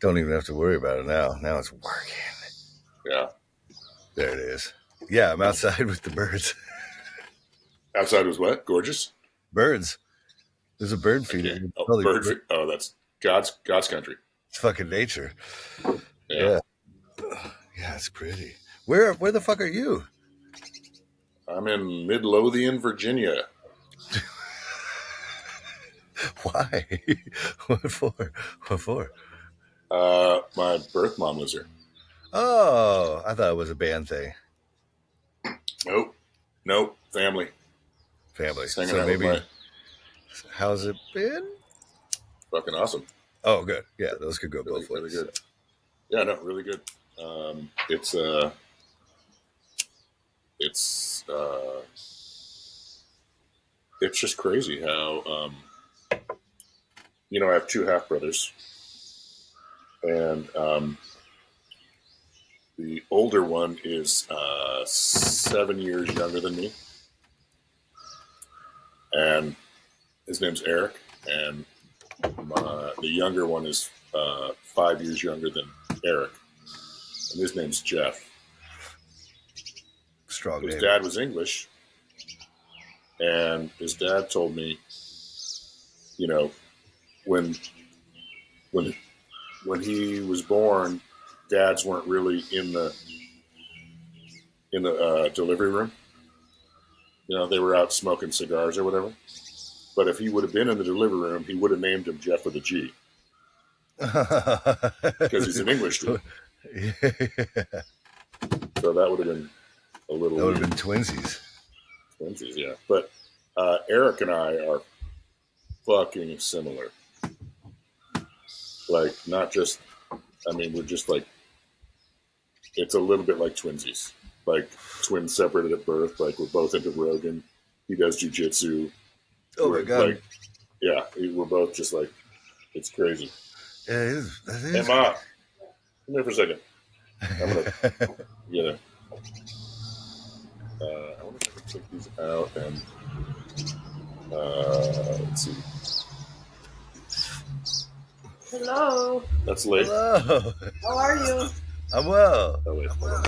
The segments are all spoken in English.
Don't even have to worry about it now. Now it's working. Yeah. There it is. Yeah, I'm outside with the birds. Outside was what? Gorgeous? Birds. There's a bird I feeder. can't. Oh, Probably Oh, that's God's country. It's fucking nature. Yeah. Yeah. Yeah, it's pretty. Where the fuck are you? I'm in Midlothian, Virginia. Why? What for? What for? My birth mom lives here. Oh, I thought it was a band thing. Nope. Family. Family. Just hanging So out with maybe, my how's it been? fucking awesome. Oh, good. Yeah, those could go Really, both ways. really good. Yeah, no, really good. It's just crazy how I have two half brothers, and the older one is 7 years younger than me, and his name's Eric, and the younger one is 5 years younger than Eric, and his name's Geoff. Strong His name. dad was English, and his dad told me, when he was born, dads weren't really in the delivery room. They were out smoking cigars or whatever. But if he would have been in the delivery room, he would have named him Geoff with a G, because he's an English dude. Yeah. So that would have been a little. That would have been twinsies. Twinsies, yeah. But Eric and I are fucking similar. Like, not just. I mean, we're just like. It's a little bit like twinsies, like twins separated at birth. Like, we're both into Rogan. He does jujitsu. Oh my god! Like, yeah, we're both just like, it's crazy. Yeah, it is. That is. Hey, Ma, come here for a second. I'm gonna, I wonder if I can take these out and let's see. Hello. That's Leif. Hello. How are you? I'm well. Oh, wait, hold on.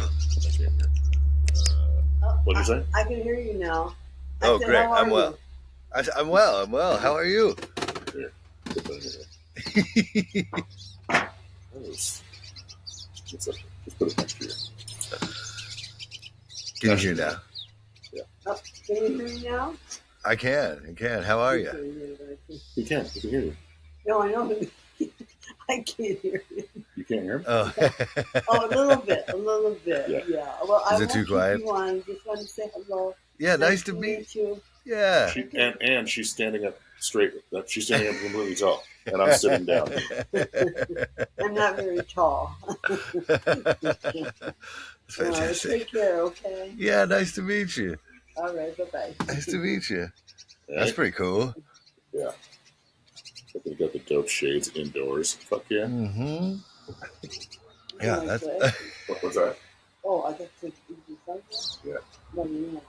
What'd you say? I can hear you now. Oh, said, great. how are I'm well. you? I'm well. I'm well. How are you? Here, put that in here. Let's put it next to you. Can you hear now? Yeah. Oh, can you hear me now? I can. How are you? You can hear you. No, I know. I can't hear you. You can't hear me? Oh. Oh, a little bit. Yeah. Well, Is it too quiet? Just want to say hello. Yeah, nice to meet you. Yeah. And she's standing up straight. She's standing up completely tall, and I'm sitting down. I'm not very tall. That's fantastic. Take care, okay? Yeah, nice to meet you. All right, bye-bye. Nice to meet you. Right? That's pretty cool. Yeah. They got the dope shades indoors. Fuck yeah. Mm-hmm. Yeah, that's. What was that? Oh, I got to Yeah. No, you're not.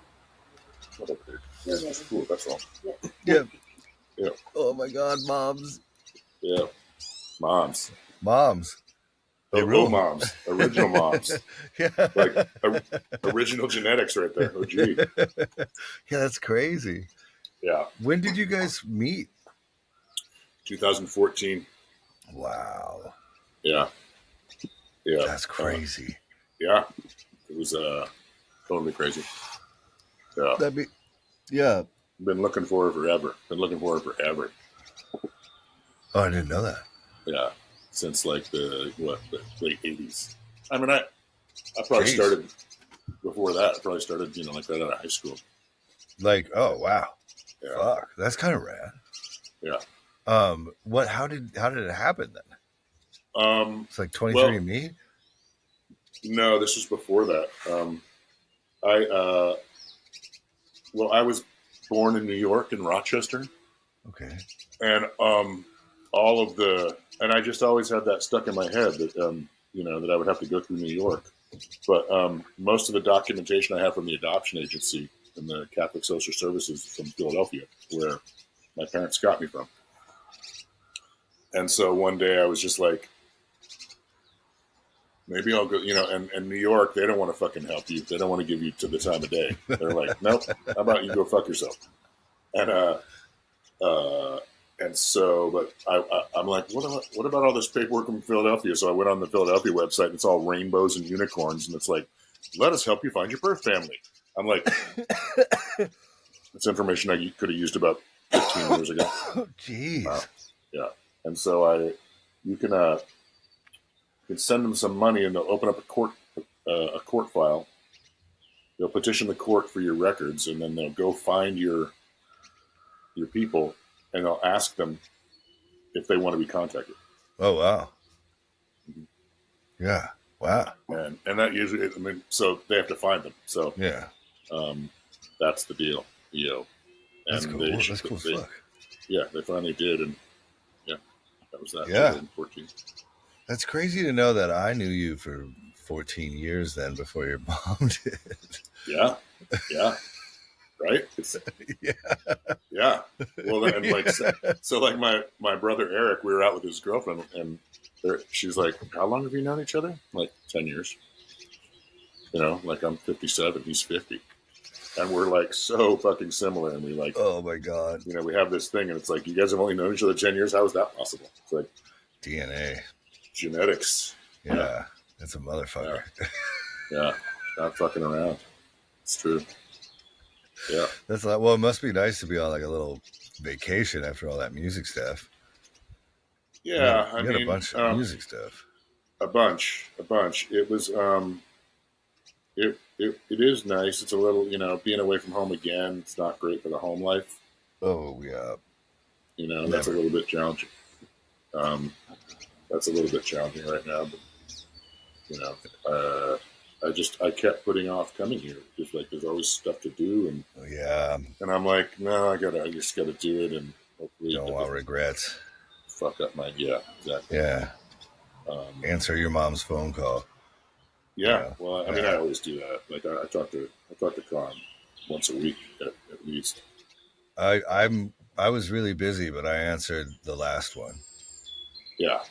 What up, dude? Yeah, that's cool. That's all. Yeah. Yeah. Oh my God, moms. Yeah. Moms. They real moms. Original moms. Yeah. Like original genetics right there. OG. Yeah, that's crazy. Yeah. When did you guys meet? 2014. Wow. Yeah. Yeah. That's crazy. Yeah. It was totally crazy. Yeah. Yeah. Been looking for her forever. Oh, I didn't know that. Yeah. Since like the late 80s. I mean, I probably started before that. I probably started, like right out of high school. Like, oh wow. Yeah. Fuck. That's kind of rad. Yeah. How did it happen then? It's like 23andMe? No, this was before that. I was born in New York, in Rochester. Okay. And and I just always had that stuck in my head that that I would have to go through New York. But most of the documentation I have from the adoption agency and the Catholic Social Services from Philadelphia, where my parents got me from. And so one day I was just like, maybe I'll go, and New York, they don't want to fucking help you. They don't want to give you to the time of day. They're like, nope, how about you go fuck yourself? And so, but I'm like, what about all this paperwork from Philadelphia? So I went on the Philadelphia website, and it's all rainbows and unicorns, and it's like, let us help you find your birth family. I'm like, it's information I could have used about 15 years ago. Jeez. Yeah. And so you can send them some money, and they'll open up a court file. They'll petition the court for your records, and then they'll go find your people, and they'll ask them if they want to be contacted. Oh wow. Mm-hmm. Yeah. Wow. And that usually, so they have to find them. So yeah, that's the deal. And that's cool. That's cool as fuck. Yeah, they finally did, and that was that. Yeah. 2014. That's crazy to know that I knew you for 14 years then before your mom did. Yeah. Right? Yeah. Well, and so my brother Eric, we were out with his girlfriend, and she's like, how long have you known each other? I'm like, 10 years. Like I'm 57, he's 50. And we're like so fucking similar. And we like, oh my God. We have this thing, and it's like, you guys have only known each other 10 years. How is that possible? It's like DNA. Genetics. Yeah. That's a motherfucker. Yeah. Not fucking around. It's true. Yeah. That's like, well, it must be nice to be on like a little vacation after all that music stuff. Yeah. You had a bunch of music stuff. A bunch. It was, it is nice. It's a little, being away from home again. It's not great for the home life. Oh yeah. That's a little bit challenging. That's a little bit challenging right now, but, I kept putting off coming here because like there's always stuff to do, and and I'm like, no, I just gotta do it, and hopefully don't want regrets. Fuck up my exactly. Yeah. Answer your mom's phone call. Yeah. Well, I mean, I always do that. Like I talk to Con once a week at least. I was really busy, but I answered the last one. Yeah.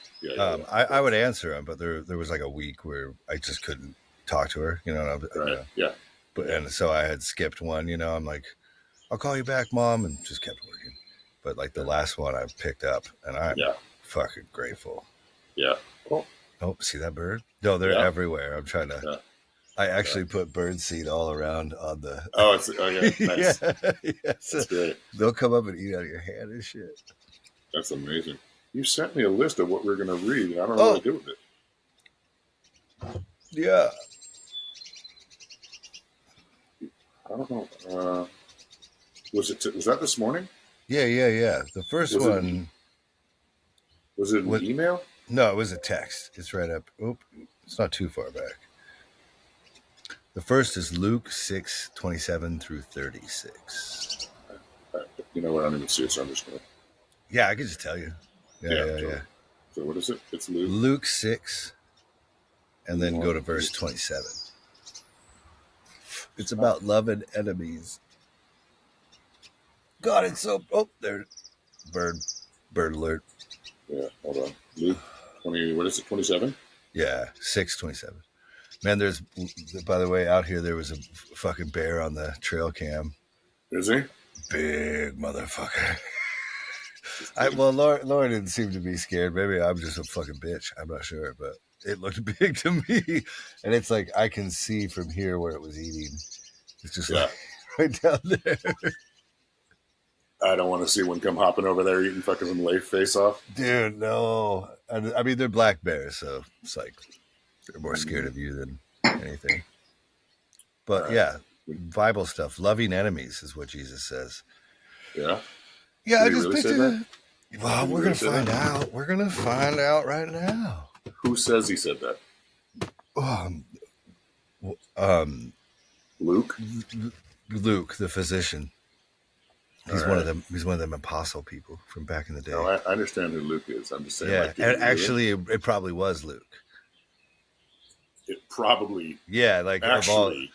I would answer him, but there was like a week where I just couldn't talk to her, Right. Yeah. And so I had skipped one, I'm like, I'll call you back, Mom, and just kept working. But like the last one I picked up, and I'm fucking grateful. Yeah. Cool. Oh, see that bird? No, they're everywhere. I'm trying to. Yeah. I actually put bird seed all around on the. Oh, nice. So that's great. They'll come up and eat out of your hand and shit. That's amazing. You sent me a list of what we're going to read, and I don't know what to do with it. Yeah. I don't know. Was that this morning? Yeah. The first one. Was it an email? No, it was a text. It's right up. It's not too far back. The first is Luke 6:27 through 36. You know what? I don't even see it, so I'm just going to. Yeah, I can just tell you. Yeah. So what is it? It's Luke 6, and then go to verse 27. It's about loving enemies. God, it's so. Oh, there. Bird alert. Yeah, hold on. Luke 20. What is it? 27. Yeah, 6:27. Man, by the way, out here there was a fucking bear on the trail cam. Is he? Big motherfucker. Lauren didn't seem to be scared. Maybe I'm just a fucking bitch. I'm not sure, but it looked big to me. And it's like I can see from here where it was eating. It's just like right down there. I don't want to see one come hopping over there eating fucking some Leif face off. Dude, no. I mean, they're black bears, so it's like they're more scared of you than anything. But Bible stuff. Loving enemies is what Jesus says. Yeah? Yeah, I just really picked it. Well, we're going to find out. We're going to find out right now. Who says he said that? Luke? Luke, the physician. He's one of them. He's one of them apostle people from back in the day. No, I understand who Luke is. I'm just saying. Yeah, and actually, it probably was Luke. It probably. Yeah, like actually,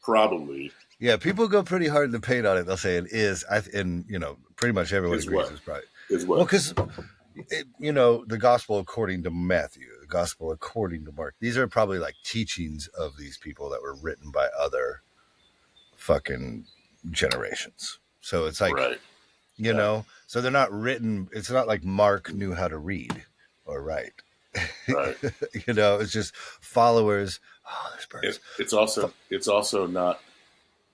probably. Yeah, people go pretty hard in the paint on it. They'll say it is, and pretty much everyone agrees it's probably is what. Well, because the gospel according to Matthew, the gospel according to Mark. These are probably like teachings of these people that were written by other fucking generations. So it's like, right. you know, so they're not written. It's not like Mark knew how to read or write. Right. You know, it's just followers. Oh, there's birds. It's also not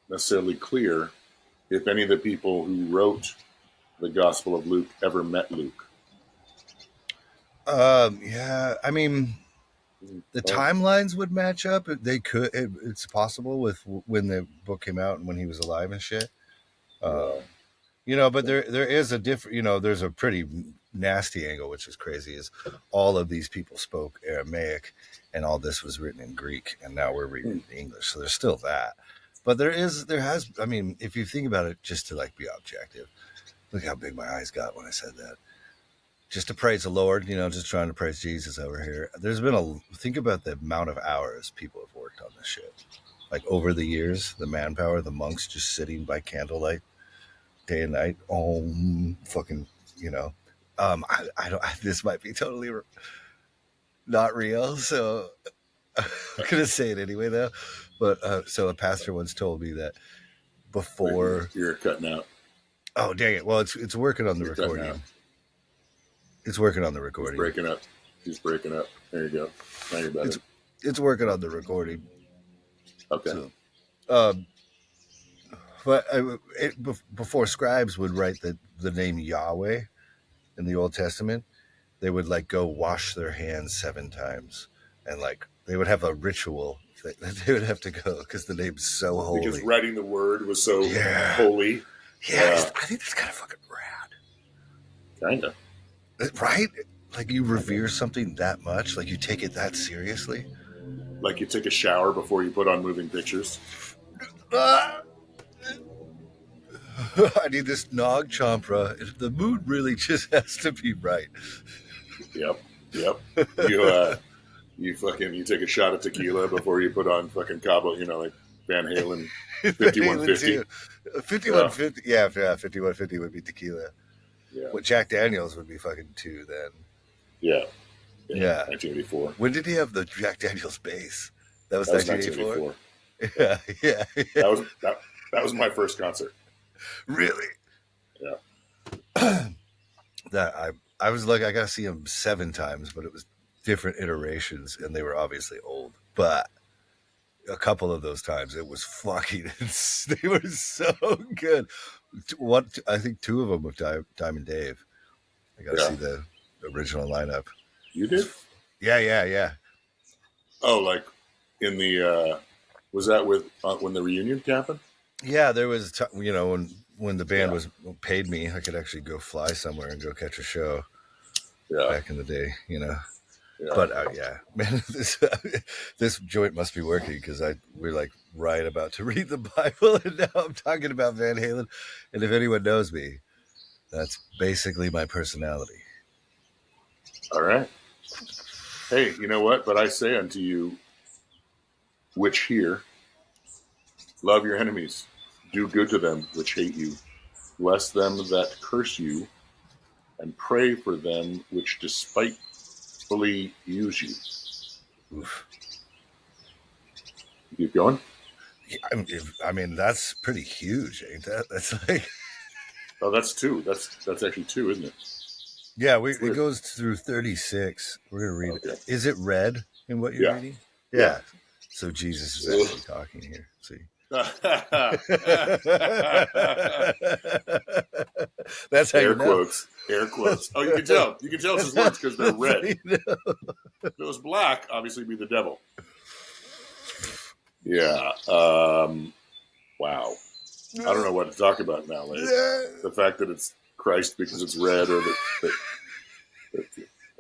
necessarily clear if any of the people who wrote the Gospel of Luke ever met Luke. Yeah, I mean, the timelines would match up. They could. It's possible with when the book came out and when he was alive and shit. You know, but there is a different. You know, there's a pretty nasty angle, which is crazy. Is all of these people spoke Aramaic, and all this was written in Greek, and now we're reading in English. So there's still that. But there has. I mean, if you think about it, just to like be objective, look how big my eyes got when I said that. Just to praise the Lord, you know, just trying to praise Jesus over here. There's been think about the amount of hours people have worked on this shit. Like over the years, the manpower, the monks just sitting by candlelight day and night. Oh, fucking, you know. I don't, this might be totally not real. So I'm going to say it anyway though. But, so a pastor once told me that before. You're cutting out. Oh, dang it. Well, it's working on the recording. It's working on the recording. He's breaking up. There you go. Now you're better. It's working on the recording. Okay. So, but before scribes would write the name Yahweh in the Old Testament, they would like go wash their hands 7 times, and like they would have a ritual that they would have to go because the name's so holy. Because writing the word was so holy. Yeah, I think that's kind of fucking rad. Kind of. Right? Like you revere something that much, like you take it that seriously. Like you take a shower before you put on moving pictures. I need this Nog Champra. The mood really just has to be right. Yep. You take a shot of tequila before you put on fucking Cabo, you know, like Van Halen 5150. 5150. Yeah, 5150 would be tequila. Yeah. What Jack Daniels would be fucking 2 then. Yeah. 1984. When did he have the Jack Daniels bass? That was 1984. Yeah. That was my first concert. Really? Yeah. I was like, I got to see him 7 times, but it was different iterations, and they were obviously old. But a couple of those times, it was fucking. They were so good. I think 2 of them with Diamond Dave. I got to see the original lineup. You did? Yeah. Oh, like in the was that with when the reunion happened? Yeah, there was you know when the band was paid me, I could actually go fly somewhere and go catch a show. Yeah, back in the day, you know. Yeah. But man, this joint must be working because we're like right about to read the Bible, and now I'm talking about Van Halen. And if anyone knows me, that's basically my personality. All right. Hey, you know what? But I say unto you, which hear, love your enemies, do good to them which hate you, bless them that curse you, and pray for them which despitefully use you. Oof. Keep going. Yeah, I mean, that's pretty huge, ain't that? That's like. Oh, that's 2. That's actually 2, isn't it? Yeah, it goes through 36. We're gonna read it. Is it red in what you're reading? Yeah. So Jesus is actually talking here. See. That's how air you know. Quotes. Air quotes. Oh, you can tell. You can tell it's his words because they're red. You know. If it was black, obviously it'd be the devil. Yeah. Wow. I don't know what to talk about now, Leif. The fact that it's Christ because it's red, or that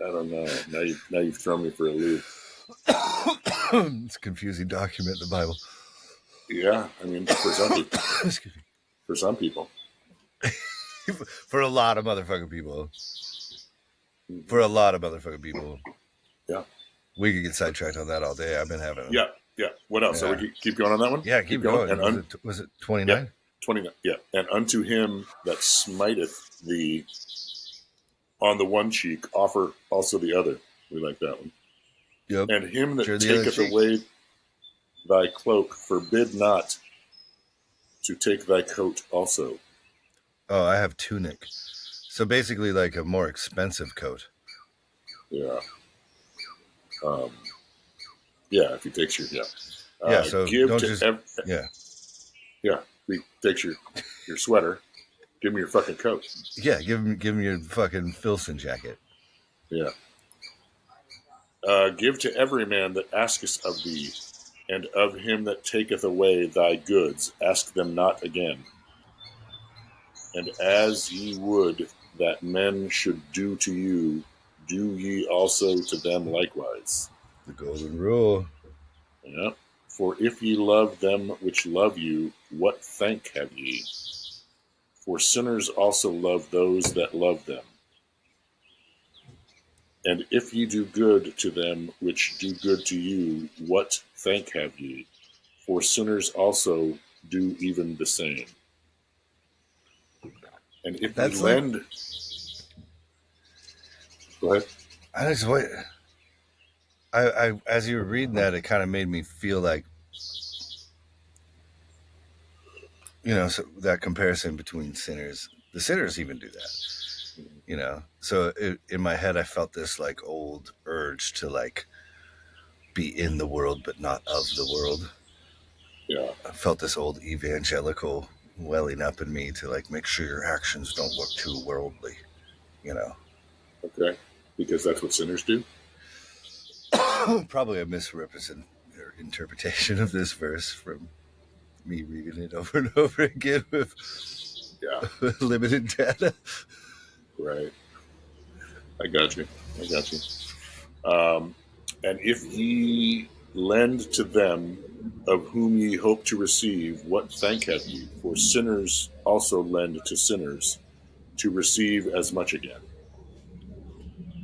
I don't know. Now you've thrown me for a loop. It's a confusing document in the Bible. Yeah, I mean, for some people. Excuse me. For some people. For a lot of motherfucking people. For a lot of motherfucking people. Yeah. We could get sidetracked on that all day. I've been having. Yeah. What else? Yeah. So we keep going on that one? Yeah, keep going. And was it 29? Yeah, 29. Yeah. And unto him that smiteth thee on the one cheek, offer also the other. We like that one. Yep. And him that Turn the other taketh cheek. away thy cloak, forbid not to take thy coat also. Oh, I have tunic. So basically like a more expensive coat. Yeah. Yeah, if he takes your, Yeah, so give don't to, just, yeah. yeah, he takes your sweater, give him your fucking coat. Yeah, give him your fucking Filson jacket. Yeah. Give to every man that asketh of thee, and of him that taketh away thy goods, ask them not again. And as ye would that men should do to you, do ye also to them likewise. The golden rule. Yeah. For if ye love them which love you, what thank have ye? For sinners also love those that love them. And if ye do good to them which do good to you, what thank have ye? For sinners also do even the same. And if ye That's like, lend, go ahead. I just wait. I as you were reading that, it kind of made me feel like, so that comparison between sinners. The sinners even do that, So in my head, I felt this like old urge to like be in the world but not of the world. Yeah. I felt this old evangelical welling up in me to like make sure your actions don't look too worldly. Okay. Because that's what sinners do. Probably a interpretation of this verse from me reading it over and over again with Yeah. limited data. Right. I got you. And if ye lend to them of whom ye hope to receive, what thank have ye? For sinners also lend to sinners to receive as much again.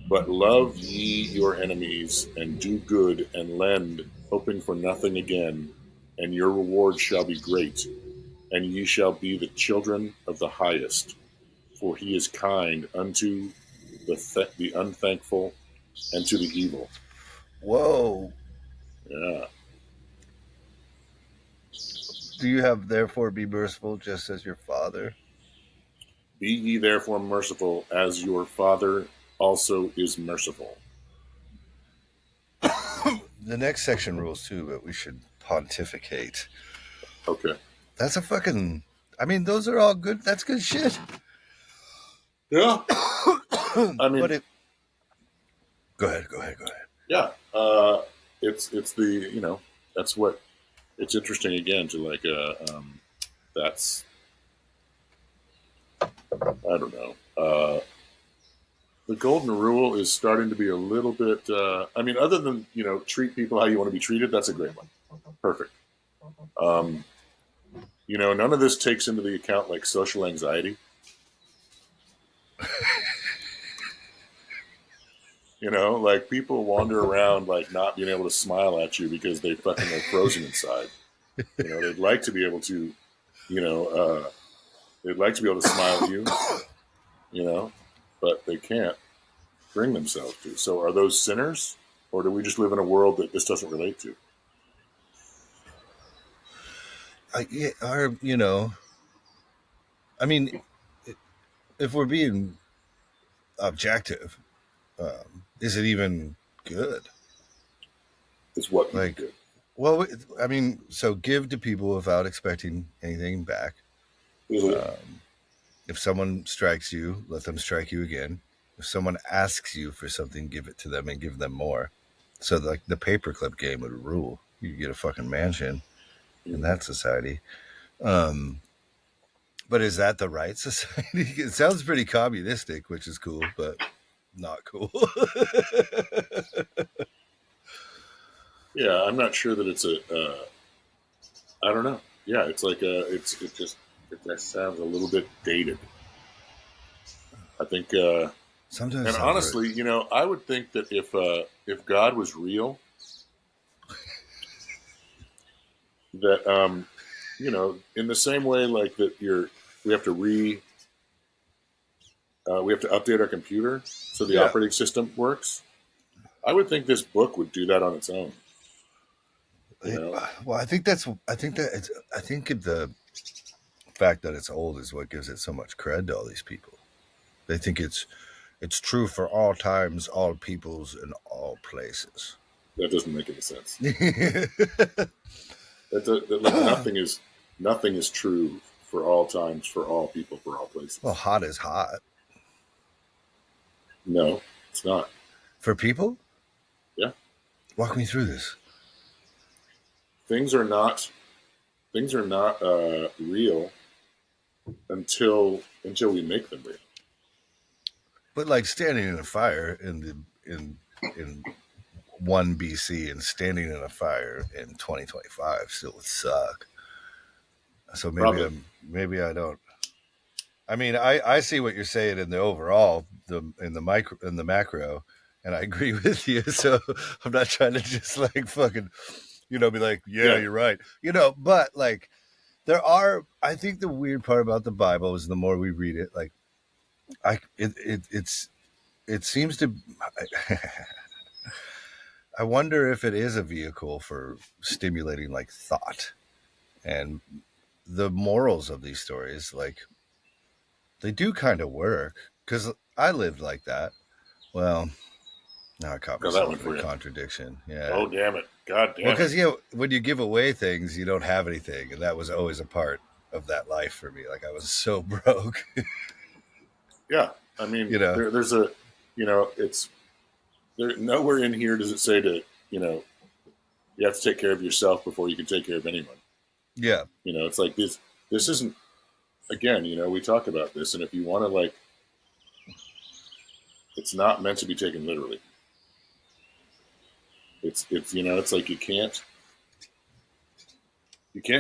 But love ye your enemies, and do good, and lend, hoping for nothing again, and your reward shall be great, and ye shall be the children of the highest. For he is kind unto the unthankful and to the evil. Whoa. Yeah. Do you have therefore be merciful just as your father? Be ye therefore merciful, as your Father also is merciful. The next section rules too, but we should pontificate. Okay. That's a fucking. I mean, those are all good. That's good shit. Yeah. I mean, But it. Go ahead. yeah. It's the that's what it's interesting again to like that's I don't know. The golden rule is starting to be a little bit. I mean, other than treat people how you want to be treated, that's a great one. Perfect. None of this takes into the account like social anxiety. Like people wander around like not being able to smile at you because they fucking are frozen inside. They'd like to be able to, they'd like to be able to smile at you, but they can't bring themselves to. So are those sinners, or do we just live in a world that this doesn't relate to? I mean, if we're being objective, is it even good? Is what even Like, good? well, I mean, so give to people without expecting anything back. If someone strikes you, let them strike you again. If someone asks you for something, give it to them and give them more. So, like, the paperclip game would rule. You get a fucking mansion in that society. But is that the right society? It sounds pretty communistic, which is cool, but not cool. Yeah, I'm not sure that it's a. I don't know. Yeah, it's like it just sounds a little bit dated. I think. Sometimes And sounds honestly, I would think that if God was real, that in the same way like that we have to we have to update our computer so the yeah. operating system works. I would think this book would do that on its own. You know? Well, I think the fact that it's old is what gives it so much cred to all these people. They think it's true for all times, all peoples, and all places. That doesn't make any sense. Nothing is true for all times, for all people, for all places. Well, hot is hot. No, it's not. For people? Yeah. Walk me through this. Things are not real until we make them real. But like standing in a fire in 1 BC and standing in a fire in 2025 still would suck. So maybe I don't. I mean, I see what you're saying in the overall, in the macro, and I agree with you. So I'm not trying to just like fucking, be like, yeah, you're right. But like I think the weird part about the Bible is the more we read it, like it seems to, I wonder if it is a vehicle for stimulating like thought and the morals of these stories. Like they do kind of work because I lived like that. Well, now I caught myself in a contradiction. Yeah. Oh, damn it. God damn it. Because, when you give away things, you don't have anything. And that was always a part of that life for me. Like I was so broke. Yeah. I mean, there's a, it's there. Nowhere in here does it say to, you have to take care of yourself before you can take care of anyone. Yeah. It's like this isn't, again, we talk about this, and if you want to, like, it's not meant to be taken literally. It's it's like you can't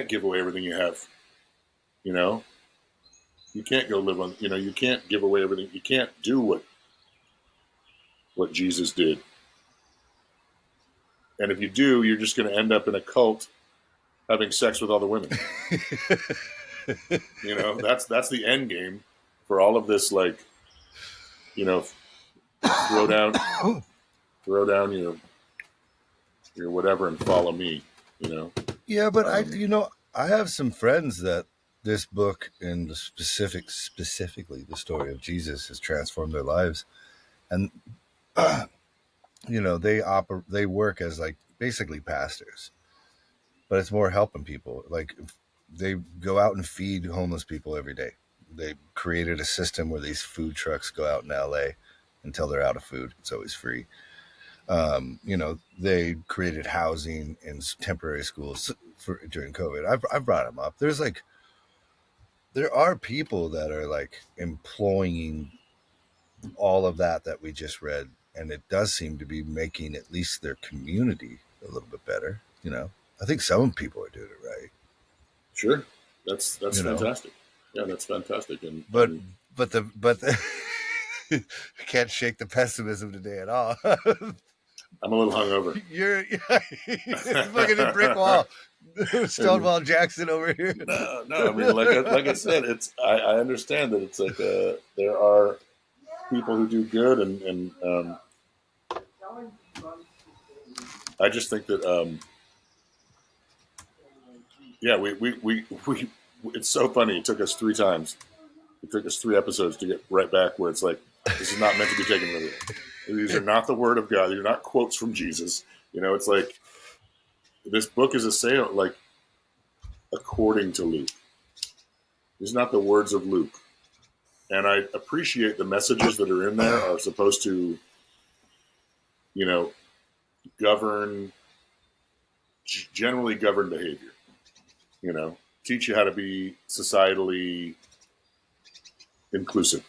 give away everything you have. You can't go live on, you can't give away everything. You can't do what Jesus did. And if you do, you're just going to end up in a cult having sex with all the women. That's the end game for all of this, like, throw down your whatever and follow me, Yeah, but I have some friends that this book and the specifically the story of Jesus has transformed their lives, and they work as like basically pastors, but it's more helping people. Like they go out and feed homeless people every day. They created a system where these food trucks go out in LA until they're out of food. It's always free. They created housing in temporary schools during COVID. I've brought them up. There are people that are like employing all of that we just read, and it does seem to be making at least their community a little bit better. I think some people are doing it right. Sure, that's fantastic. Yeah, that's fantastic. But the I can't shake the pessimism today at all. I'm a little hungover. You're fucking a brick wall. Stonewall Jackson over here. No. I mean, like I said, I understand that it's like there are people who do good, and I just think that we it's so funny. It took us 3 times. It took us 3 episodes to get right back where it's like, this is not meant to be taken literally. These are not the word of God. These are not quotes from Jesus. It's like this book is a sale, like according to Luke. These are not the words of Luke. And I appreciate the messages that are in there are supposed to, generally govern behavior. Teach you how to be societally inclusive.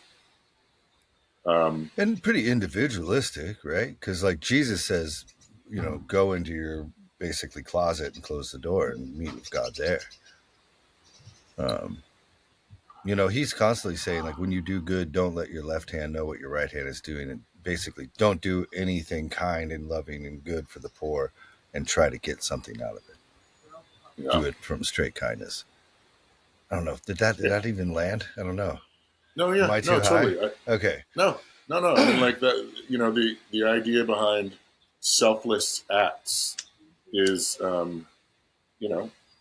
And pretty individualistic, right? Because like Jesus says, go into your basically closet and close the door and meet with God there. He's constantly saying, like, when you do good, don't let your left hand know what your right hand is doing. And basically, don't do anything kind and loving and good for the poor and try to get something out of it. Yeah. Do it from straight kindness. I don't know. Did that even land? I don't know. No, yeah. Am I too high? Totally. Okay. No. I mean, like that, the idea behind selfless acts is,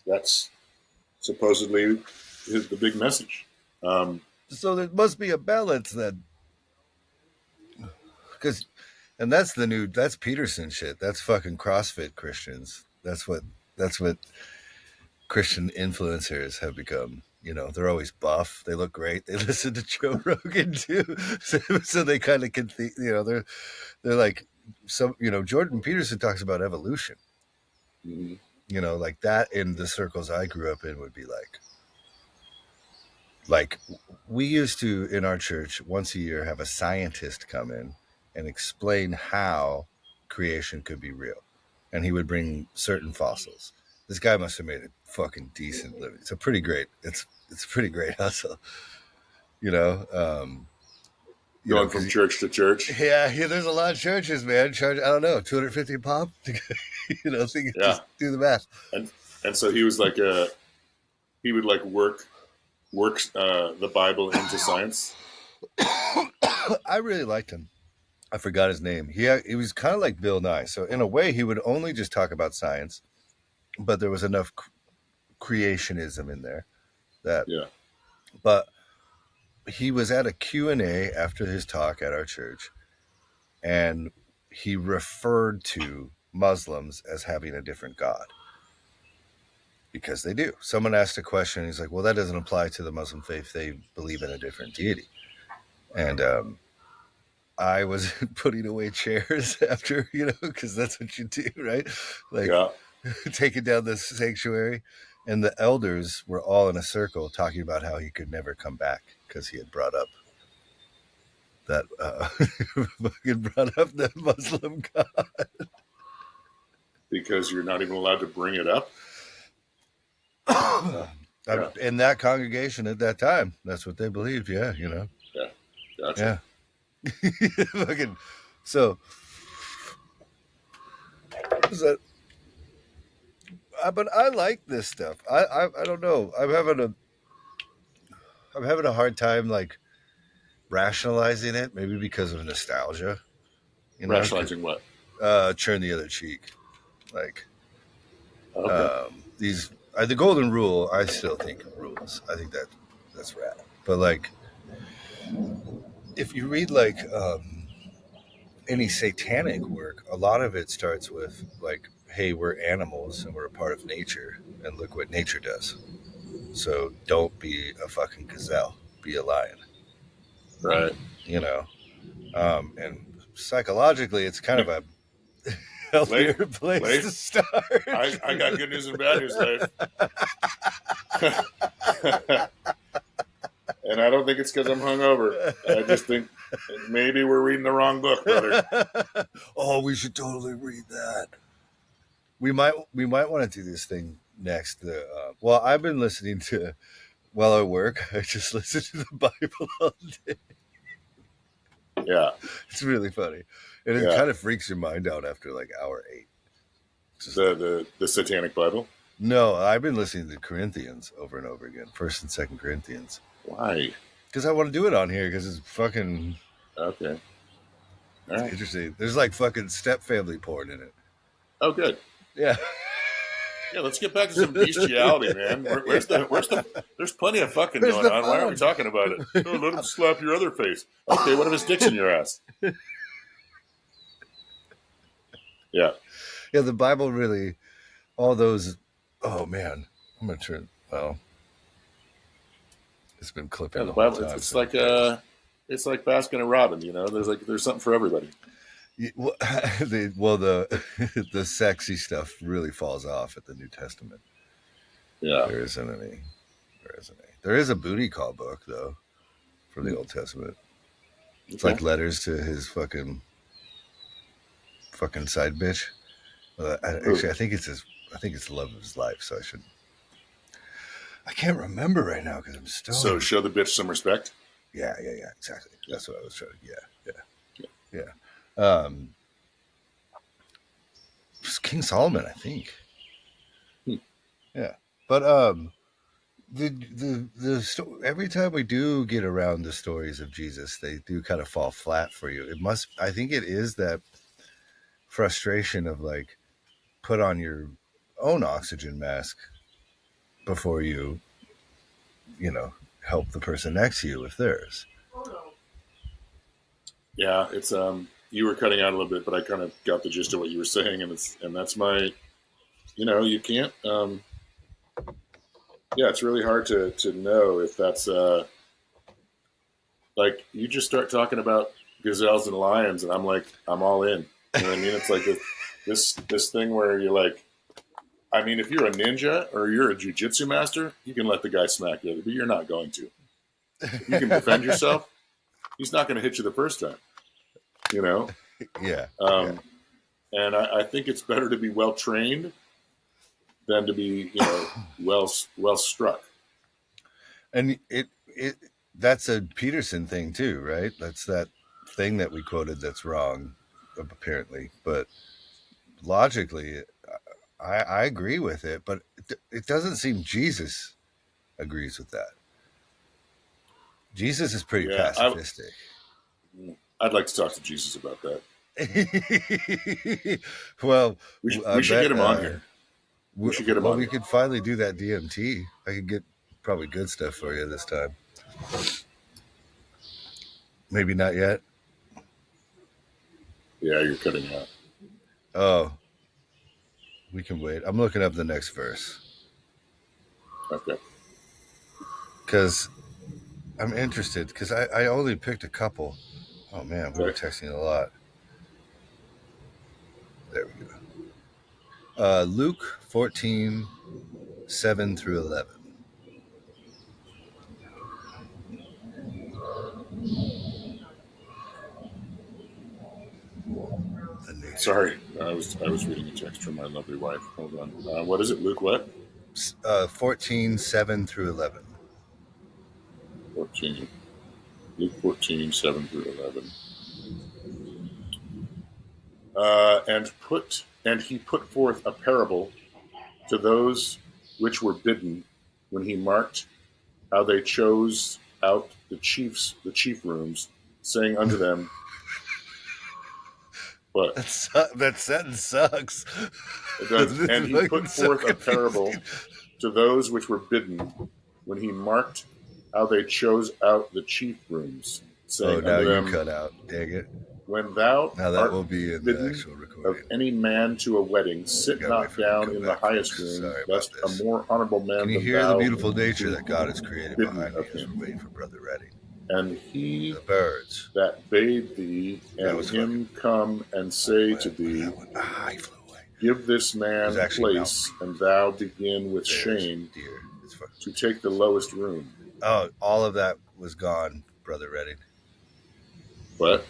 that's supposedly the big message. So there must be a balance then, because, and that's Peterson shit. That's fucking CrossFit Christians. That's what Christian influencers have become. They're always buff. They look great. They listen to Joe Rogan too, so they kind of can think. They're like some. Jordan Peterson talks about evolution. Mm-hmm. Like that in the circles I grew up in would be like we used to in our church once a year have a scientist come in and explain how creation could be real, and he would bring certain fossils. This guy must have made a fucking decent living. It's a pretty great hustle, Going from church to church. Yeah, there's a lot of churches, man. Charge, I don't know, 250 a pop. Just do the math. And so he was like he would like work the Bible into science. I really liked him. I forgot his name. He was kind of like Bill Nye. So in a way, he would only just talk about science, but there was enough creationism in there that. Yeah. But he was at a Q&A after his talk at our church, and he referred to Muslims as having a different God. Because they do. Someone asked a question, and he's like, well, that doesn't apply to the Muslim faith. They believe in a different deity. And I was putting away chairs after, because that's what you do, right? Like, taking down the sanctuary. And the elders were all in a circle talking about how he could never come back because he had brought up that, brought up the Muslim God. Because you're not even allowed to bring it up? In that congregation at that time, that's what they believed. Yeah, Yeah, gotcha. Yeah. So, but I like this stuff. I don't know. I'm having a hard time like rationalizing it. Maybe because of nostalgia. Rationalizing what? Turn the other cheek. Like, okay. The golden rule, I still think rules. I think that's rad. But like, if you read like any satanic work, a lot of it starts with like, hey, we're animals and we're a part of nature, and look what nature does. So don't be a fucking gazelle, be a lion. Right. And psychologically, it's kind of a healthier place Leif, to start. I got good news and bad news, Leif. And I don't think it's because I'm hungover. I just think maybe we're reading the wrong book, brother. Oh, we should totally read that. We might want to do this thing next. Well, I've been listening to while I work. I just listen to the Bible all day. Yeah, it's really funny, and it kind of freaks your mind out after like hour 8. The Satanic Bible. No, I've been listening to Corinthians over and over again, 1st and 2nd Corinthians. Why? Because I want to do it on here because it's fucking okay. All right. Interesting. There's like fucking step family porn in it. Oh, good. Yeah. Yeah, let's get back to some bestiality, man. Where's the? There's plenty of fucking going on. Why aren't we talking about it? Oh, let him slap your other face. Okay, what if his dick's in your ass? Yeah. Yeah, the Bible really, all those. Oh man, I'm gonna turn. Well, it's been clipping. Yeah, the Bible. It's like Baskin and Robin. There's something for everybody. The sexy stuff really falls off at the New Testament. Yeah, there isn't any. There is a booty call book though, for the Old Testament. It's like letters to his fucking side bitch. Actually, I think it's the love of his life. So I can't remember right now because I'm stoned. So show the bitch some respect. Yeah, exactly. Yeah. That's what I was trying to. Yeah. It's King Solomon, I think. Yeah, but the every time we do get around the stories of Jesus, they do kind of fall flat for you. I think it is that frustration of like, put on your own oxygen mask before you help the person next to you with theirs. Yeah, it's you were cutting out a little bit, but I kind of got the gist of what you were saying, and that's my, you can't. Yeah, it's really hard to know if that's like you just start talking about gazelles and lions, and I'm like, I'm all in. You know what I mean? It's like this thing where you're like, I mean, if you're a ninja or you're a jujitsu master, you can let the guy smack you, but you're not going to. If you can defend yourself, he's not going to hit you the first time. Yeah. Yeah. And I think it's better to be well trained than to be, well struck. And it that's a Peterson thing too, right? That's that thing that we quoted that's wrong, apparently. But logically, I agree with it, but it doesn't seem Jesus agrees with that. Jesus is pretty Yeah, pacifistic. I'd like to talk to Jesus about that. Well, we should get him on here. We should get him on. We could finally do that DMT. I could get probably good stuff for you this time. Maybe not yet. Yeah, you're cutting out. Oh, we can wait. I'm looking up the next verse. Okay. Because I'm interested, because I only picked a couple. Oh, man, we were texting a lot. There we go. Luke 14, 7 through 11. Sorry, I was reading a text from my lovely wife. Hold on. What is it, Luke? What? 14, 7 through 11. 14. Luke 14, 7 through 11. And he put forth a parable to those which were bidden, when he marked how they chose out the chief rooms, saying unto them, what? That sentence sucks. It does. And he put forth a parable to those which were bidden, when he marked how they chose out the chief rooms, saying now unto them, you cut out. Dang it. When thou now that art will be in the actual recording. Of any man to a wedding, sit not down in the highest room, lest a more honorable man Can you than hear thou the beautiful nature that God has created behind me of as him. we're waiting for Brother Redding? And he The birds. that bade thee and him come and say to thee, give this man place, and thou begin with shame to take the lowest room. Oh, all of that was gone, Brother Redding. What?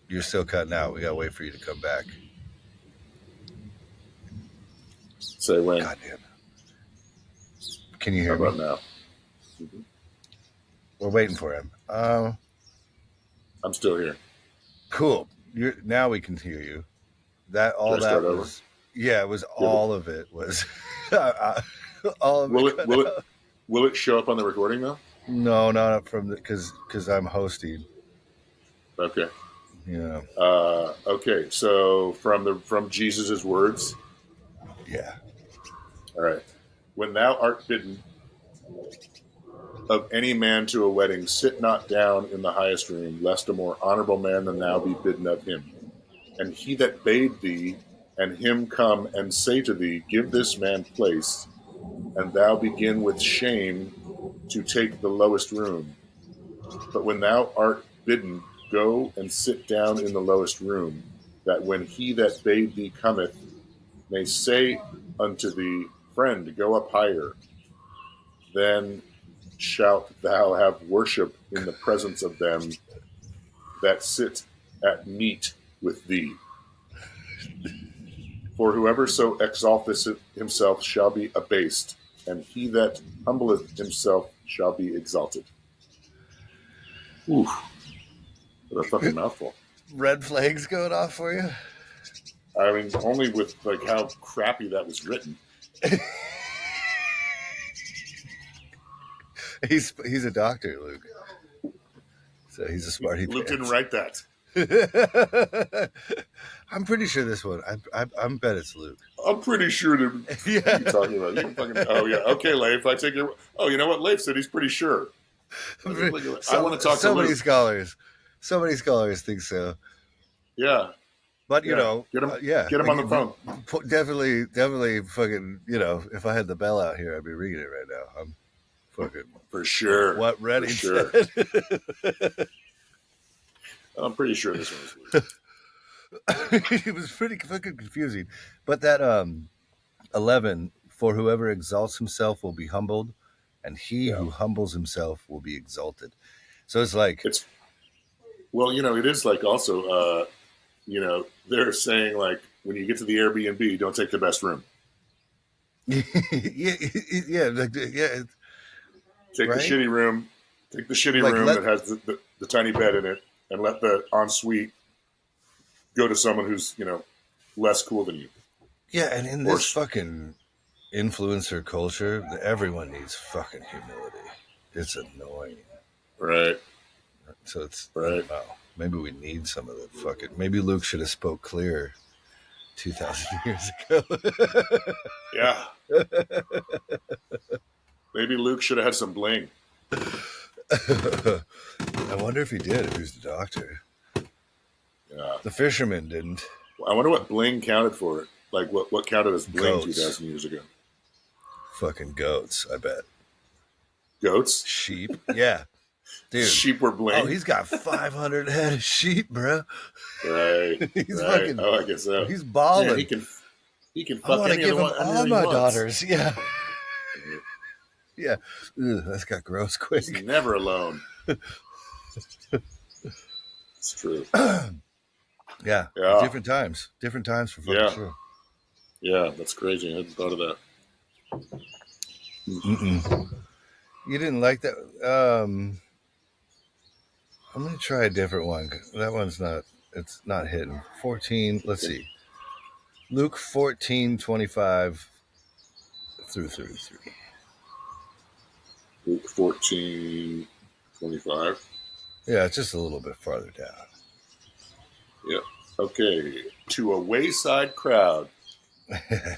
You're still cutting out. We gotta wait for you to come back. Say when. God damn. Can you hear me? How about now? Mm-hmm. We're waiting for him. I'm still here. Cool. Now we can hear you. That all that was. Over? Yeah, it was all of it was. All of it. Will it show up on the recording though? No, not from the because I'm hosting. Okay. Yeah. Okay. So from Jesus's words. Yeah. All right. When thou art bidden of any man to a wedding, sit not down in the highest room, lest a more honorable man than thou be bidden of him. And he that bade thee and him come and say to thee, give this man place, and thou begin with shame to take the lowest room. But when thou art bidden, go and sit down in the lowest room, that when he that bade thee cometh, may say unto thee, friend, go up higher. Then shalt thou have worship in the presence of them that sit at meat with thee. For whoever so exalteth himself shall be abased, and he that humbleth himself shall be exalted. Oof. What a fucking mouthful. Red flags going off for you? I mean, only with like how crappy that was written. He's a doctor, Luke. So he's a smarty pants. Luke didn't write that. I'm pretty sure this one. I'm bet it's Luke. I'm pretty sure that Yeah. what are you talking about? You fucking, oh yeah, okay, Leif. I take your. Oh, you know what? Leif said he's pretty sure. I want to talk to many Luke. scholars. So many scholars think so. Yeah, But you know, get him. yeah, Get him on the phone. Definitely, fucking. You know, if I had the bell out here, I'd be reading it right now. I'm fucking For sure. what Reddit For sure. said. I'm pretty sure this one is Luke. It was pretty fucking confusing. But that 11, for whoever exalts himself will be humbled, and he who humbles himself will be exalted. So it's like well, you know, it is like also, you know, they're saying like when you get to the Airbnb, don't take the best room. yeah. Take right? the shitty room. Take the shitty Like, room that has the tiny bed in it, and let the ensuite go to someone who's, you know, less cool than you. Yeah, and in this fucking influencer culture, everyone needs fucking humility. It's annoying. Right. So it's right. Wow. Maybe we need some of the fucking. Maybe Luke should have spoke clear 2,000 years ago. Yeah. Maybe Luke should have had some bling. I wonder if he did. If he was the doctor. Yeah. The fisherman didn't. I wonder what bling counted for it. Like what counted as bling Goats. 2,000 years ago? Fucking goats, I bet. Goats? Sheep? Yeah. Dude. Sheep were bling? Oh, he's got 500 head of sheep, bro. Right. He's right. fucking. Oh, I guess so. He's balling. Yeah, he can fuck I want to any give him one, all my daughters. Yeah. Yeah. Ugh, that's got gross quick. He's never alone. It's true. Yeah. Different times. Different times for fucking sure. Yeah, that's crazy. I hadn't thought of that. You didn't like that? I'm going to try a different one. That one's not, it's not hitting. 14, let's see. Luke 14:25 through 33. Luke 14:25. Yeah, it's just a little bit farther down. Yeah. Okay. To a wayside crowd.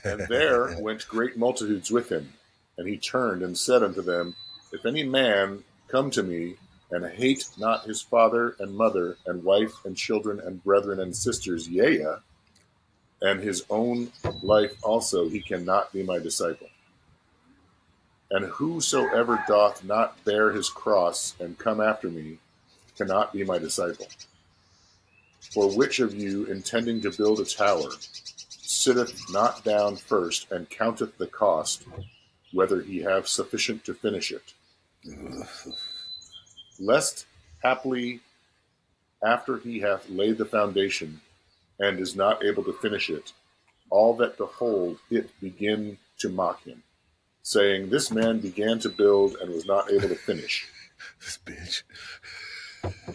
And there went great multitudes with him. And he turned and said unto them, If any man come to me, and hate not his father and mother and wife and children and brethren and sisters, yea, and his own life also, he cannot be my disciple. And whosoever doth not bear his cross and come after me cannot be my disciple. For which of you, intending to build a tower, sitteth not down first and counteth the cost, whether he have sufficient to finish it? Lest haply after he hath laid the foundation and is not able to finish it, all that behold it begin to mock him, saying, This man began to build and was not able to finish. This bitch.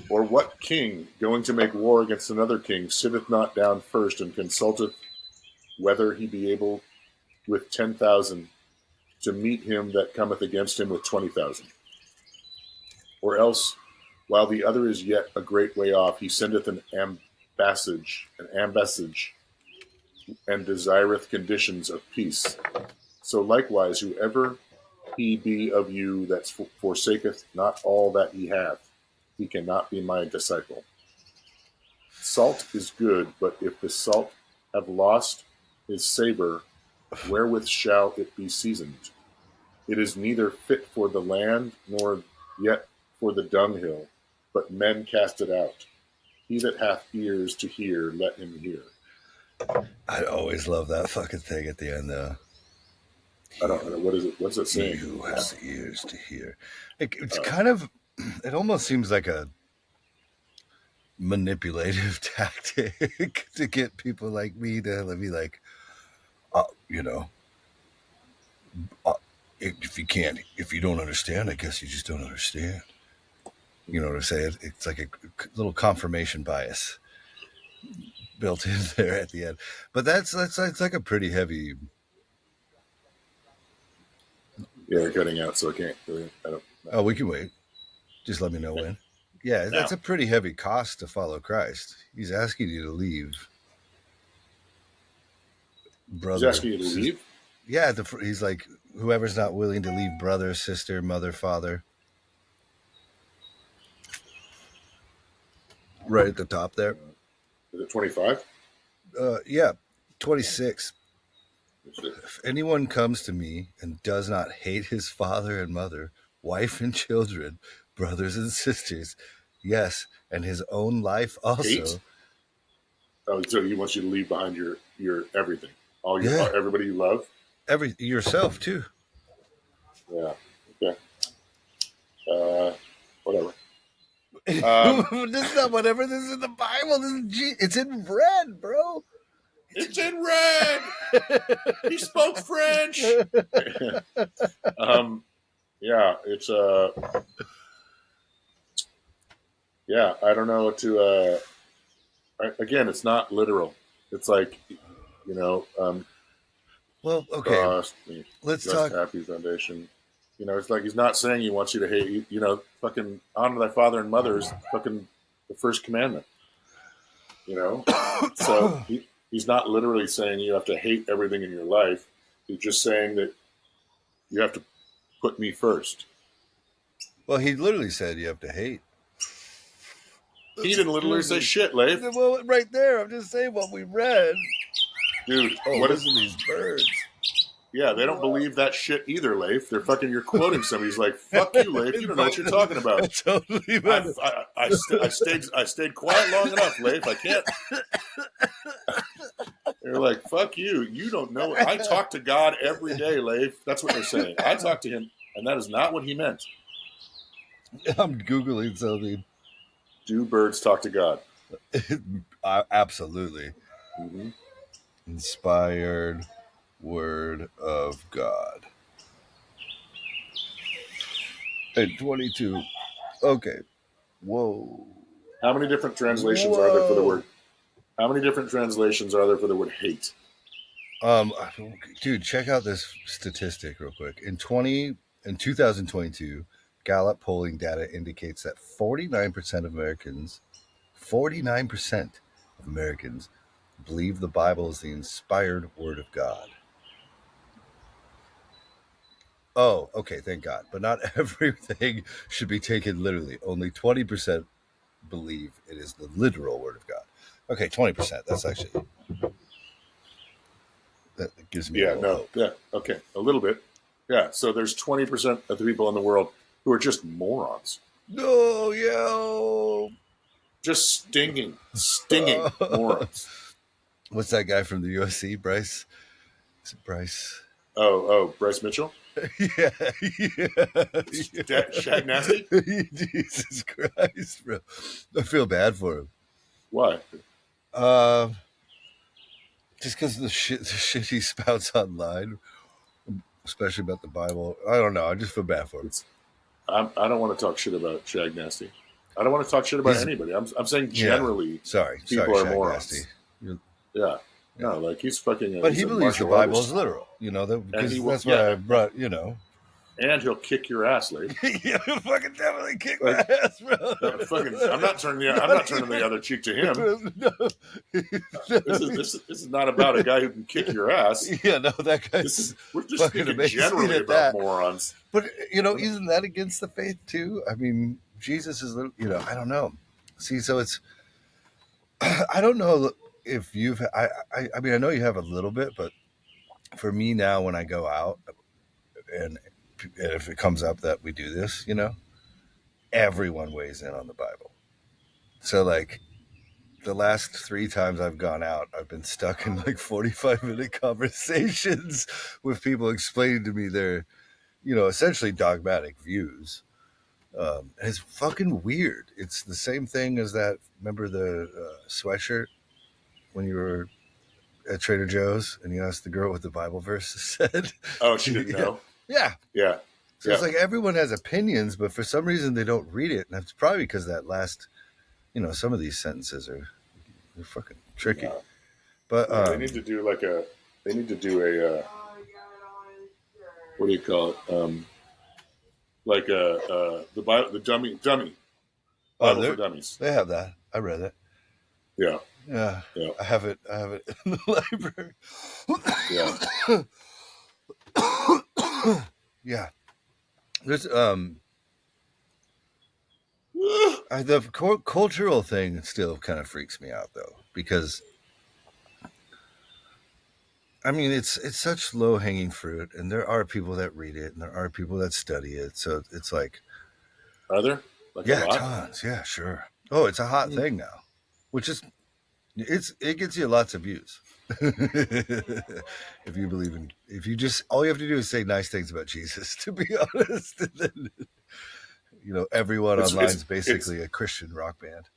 Or what king, going to make war against another king, sitteth not down first and consulteth whether he be able with 10,000 to meet him that cometh against him with 20,000? Or else, while the other is yet a great way off, he sendeth an ambassage, and desireth conditions of peace. So likewise, whoever he be of you that forsaketh not all that he hath, he cannot be my disciple. Salt is good, but if the salt have lost his savor, wherewith shall it be seasoned? It is neither fit for the land, nor yet for the dunghill, but men cast it out. He that hath ears to hear, let him hear. I always love that fucking thing at the end, though. I don't know. What is it? What's it saying? He who has ears to hear. It's kind of, it almost seems like a manipulative tactic to get people like me to be like, you know, if you don't understand, I guess you just don't understand. You know what I'm saying? It's like a little confirmation bias built in there at the end. But that's like a pretty heavy. Yeah, they're cutting out, so I can't really. I don't know. Oh, we can wait. Just let me know when. Yeah, Now, that's a pretty heavy cost to follow Christ. He's asking you to leave he's brother. asking you to leave. Yeah, he's like, whoever's not willing to leave brother, sister, mother, father. Right at the top there. Is it 25? Yeah, 26. If anyone comes to me and does not hate his father and mother, wife and children, brothers and sisters, yes, and his own life also. Hate? Oh, so he wants you to leave behind your everything, all your Yeah. everybody you love, yourself too. Yeah. Okay. Whatever. This is not whatever. This is in the Bible. It's in red, bro. It's in red. He spoke French. Yeah, it's yeah, I don't know what to again, it's not literal. It's like, well, okay. Let's talk Happy Foundation. It's like he's not saying he wants you to hate, fucking honor thy father and mother is fucking the first commandment. So he's not literally saying you have to hate everything in your life. He's just saying that you have to put me first. Well, he literally said you have to hate. He didn't literally say shit, Leif. Well, right there, I'm just saying what we read. Dude, what is these birds? Yeah, they don't believe that shit either, Leif. They're fucking, you're quoting somebody. He's like, fuck you, Leif. You don't know what you're talking about. Totally. I stayed quiet long enough, Leif. I can't. They're like, fuck you. You don't know. I talk to God every day, Leif. That's what they're saying. I talk to him, and that is not what he meant. I'm Googling something. Do birds talk to God? Absolutely. Mm-hmm. Inspired word of God. And 22. Okay. Whoa. How many different translations are there for the word? How many different translations are there for the word hate? Dude, check out this statistic real quick. In 2022, Gallup polling data indicates that 49% of Americans believe the Bible is the inspired word of God. Oh, okay, thank God. But not everything should be taken literally. Only 20% believe it is the literal word of God. Okay, 20%. That's actually, that gives me a little hope. Yeah, okay, a little bit. Yeah, so there's 20% of the people in the world who are just morons. No, yo. Just stinging morons. What's that guy from the USC, Bryce? Is it Bryce? Oh, Bryce Mitchell? Yeah. Shag Nasty? Jesus Christ, bro. I feel bad for him. Why? Just because of the shit he spouts online, especially about the Bible. I don't know. I just feel bad for him. I don't want to talk shit about Shag Nasty. I don't want to talk shit about anybody. I'm saying generally, people are morons. Yeah. No, like he's fucking. But he believes the Bible is literal. Because that's why I brought. And he'll kick your ass, Leif. Yeah, he'll fucking definitely kick my ass, bro. I'm not turning the other cheek to him. This is not about a guy who can kick your ass. Yeah, no, that guy. We're just speaking generally about morons. But isn't that against the faith too? I mean, Jesus is, I don't know. See, so it's, I don't know if you've, I mean, I know you have a little bit, but for me now, when I go out and if it comes up that we do this, everyone weighs in on the Bible. So like the last 3 times I've gone out, I've been stuck in like 45-minute conversations with people explaining to me their, essentially dogmatic views. And it's fucking weird. It's the same thing as that. Remember the sweatshirt when you were at Trader Joe's and you asked the girl what the Bible verses said? Oh, she didn't know? Yeah. So it's like everyone has opinions, but for some reason they don't read it. And that's probably because that last, some of these sentences are fucking tricky. Yeah. But they need to do what do you call it? The Bible, the dummy. Bible for Dummies. They have that. I read it. Yeah. Yeah. Yeah. I have it in the library. Yeah. Yeah. There's the cultural thing still kind of freaks me out though, because I mean it's such low hanging fruit, and there are people that read it and there are people that study it, so it's like, are there like yeah, a lot? tons, yeah, sure. Oh, it's a hot thing now, which is it gets you lots of views. If you just all you have to do is say nice things about Jesus, to be honest, and then everyone online is basically a Christian rock band.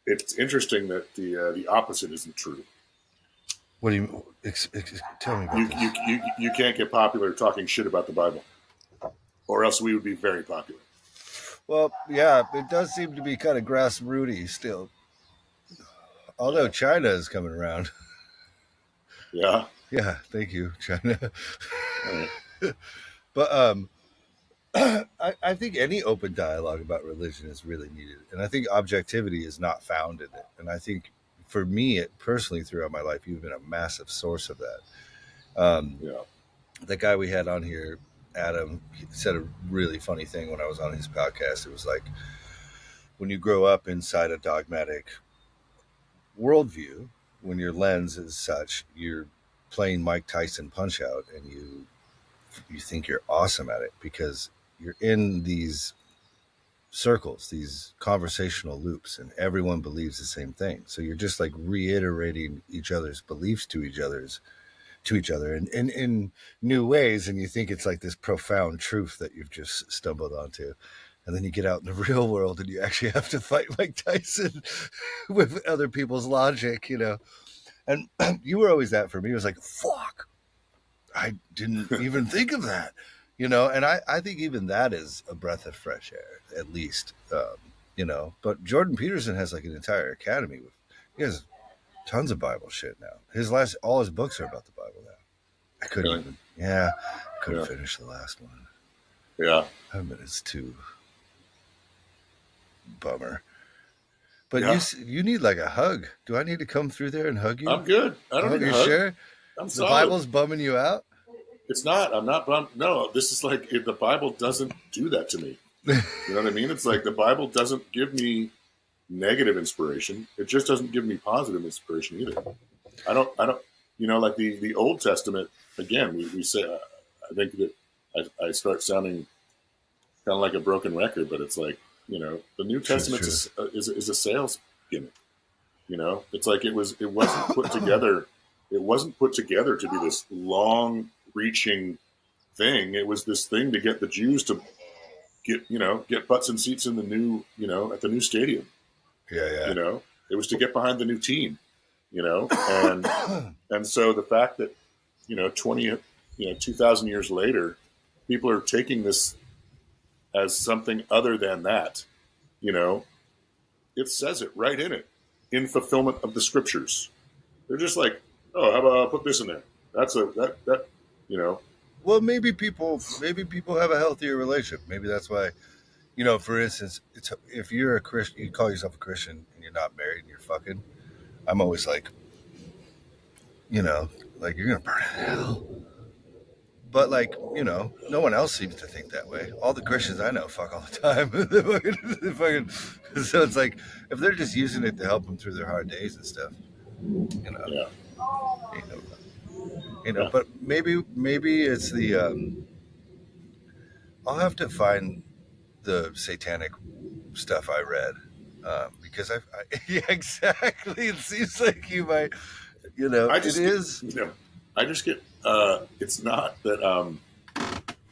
It's interesting that the opposite isn't true. What do you tell me about this? You can't get popular talking shit about the Bible, or else we would be very popular. Well, yeah, it does seem to be kind of grassrooty still. Although China is coming around. Yeah. Yeah, thank you, China. All right. But I think any open dialogue about religion is really needed, and I think objectivity is not found in it. And I think for me, personally, throughout my life, you've been a massive source of that. Yeah. The guy we had on here, Adam, he said a really funny thing when I was on his podcast. It was like, when you grow up inside a dogmatic worldview, when your lens is such, you're playing Mike Tyson Punch Out, and you think you're awesome at it because you're in these circles, these conversational loops, and everyone believes the same thing. So you're just like reiterating each other's beliefs to each other in new ways, and you think it's like this profound truth that you've just stumbled onto. And then you get out in the real world and you actually have to fight Mike Tyson with other people's logic, And you were always that for me. It was like, fuck, I didn't even think of that, And I think even that is a breath of fresh air, at least, But Jordan Peterson has like an entire academy. He has tons of Bible shit now. All his books are about the Bible now. I couldn't couldn't finish the last one. Yeah. It's too bummer. But you need like a hug. Do I need to come through there and hug you? I'm good. I don't need a hug. Sure? I'm the solid. Bible's bumming you out? It's not. I'm not bummed. No, this is like, the Bible doesn't do that to me. You know what I mean? It's like the Bible doesn't give me negative inspiration. It just doesn't give me positive inspiration either. I don't, like the Old Testament, again, we say, I think that I start sounding kind of like a broken record, but it's like, the New Testament is a sales gimmick. It's like it wasn't put together. It wasn't put together to be this long-reaching thing. It was this thing to get the Jews to get butts and seats in the new, at the new stadium. Yeah. It was to get behind the new team. And so the fact that 2,000 years later, people are taking this as something other than that, it says it right in fulfillment of the scriptures. They're just like, oh, how about I put this in there? Well, maybe people have a healthier relationship. Maybe that's why, for instance, if you're a Christian, you call yourself a Christian and you're not married and you're fucking, I'm always like, like you're going to burn in hell. But like, no one else seems to think that way. All the Christians I know fuck all the time. So it's like, if they're just using it to help them through their hard days and stuff, But maybe it's the. I'll have to find the satanic stuff I read because yeah, exactly. It seems like you might, I just get. It's not that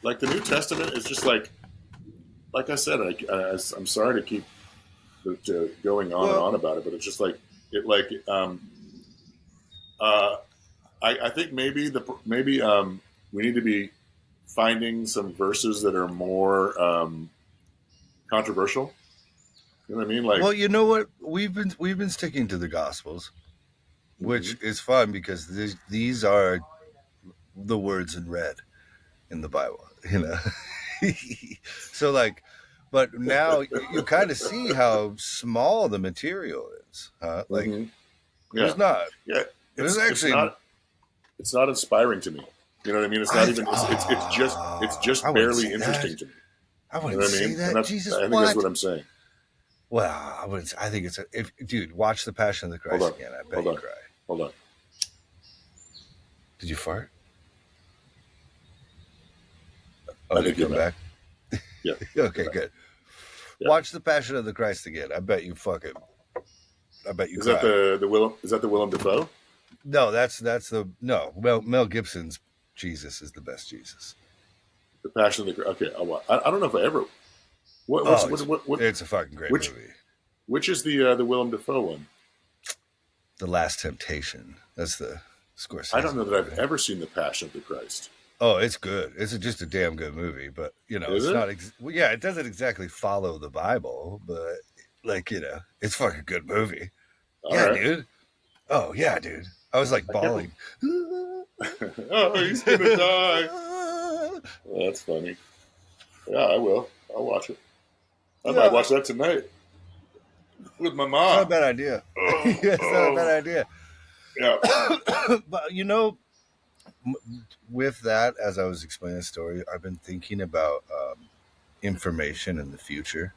like the New Testament is just like I said. I'm sorry to keep going on and on about it, but it's just like it. Like I think maybe we need to be finding some verses that are more controversial. You know what I mean? Like, well, you know what? We've been sticking to the Gospels, which is fun because these are the words in red in the Bible. So like, But now you kind of see how small the material is, huh? Like, there's not. Yeah, There's actually. It's not inspiring to me. You know what I mean? It's not even. It's just barely interesting to me. I wouldn't say that. Jesus, I think that's what I'm saying. Well, I wouldn't. I think it's dude. Watch The Passion of the Christ again. I bet you cry. Hold on. Did you fart? Oh, did you come back? Yeah. Okay, good. Yeah. Watch The Passion of the Christ again. I bet you fucking. I bet you. Is that the Willem? Is that the Willem Dafoe? No, that's the no. Mel Gibson's Jesus is the best Jesus. The Passion of the Christ. Okay, I don't know if I ever. What, it's a fucking great movie. Which is the Willem Dafoe one? The Last Temptation. That's the Scorsese. I don't know that I've ever seen The Passion of the Christ. Oh, it's good. It's just a damn good movie, but it's not. Yeah, it doesn't exactly follow the Bible, but like it's a fucking good movie. Dude. Oh yeah, dude. I was like bawling. Oh, he's gonna die. Well, that's funny. Yeah, I will. I'll watch it. I might watch that tonight with my mom. It's not a bad idea. It's not a bad idea. Yeah. But with that, as I was explaining the story, I've been thinking about information in the future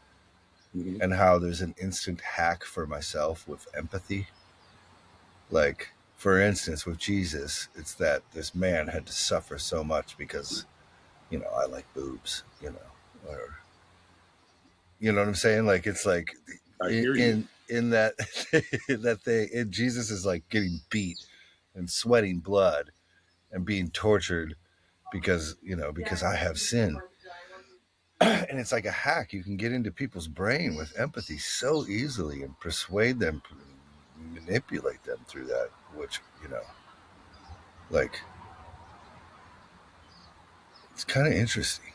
and how there's an instant hack for myself with empathy. Like, for instance, with Jesus, it's that this man had to suffer so much because, I like boobs, or, you know what I'm saying? Like, it's like in that Jesus is like getting beat and sweating blood and being tortured because I have sin. And it's like a hack. You can get into people's brain with empathy so easily and persuade them, manipulate them through that, which, it's kind of interesting.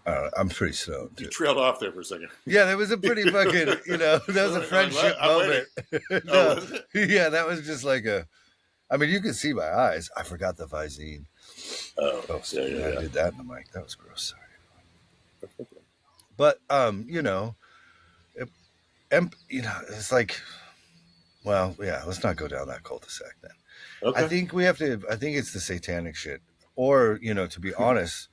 I'm pretty stoned. You trailed off there for a second. Yeah, that was a pretty fucking, that was a friendship moment. No, yeah, that was just like you can see my eyes. I forgot the Visine. Oh, yeah. I did that in the mic. That was gross. Sorry. But, it's like, well, yeah, let's not go down that cul-de-sac then. Okay. I think it's the satanic shit. Or, to be honest,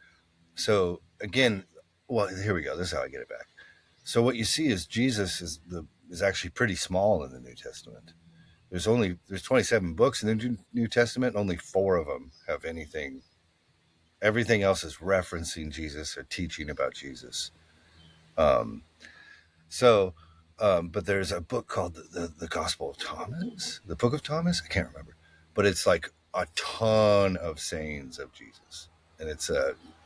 so again, well, here we go. This is how I get it back. So what you see is Jesus is actually pretty small in the New Testament. There's 27 books in the New Testament. Only 4 of them have anything. Everything else is referencing Jesus or teaching about Jesus. But there's a book called the Gospel of Thomas, the Book of Thomas. I can't remember, but it's like a ton of sayings of Jesus, and it's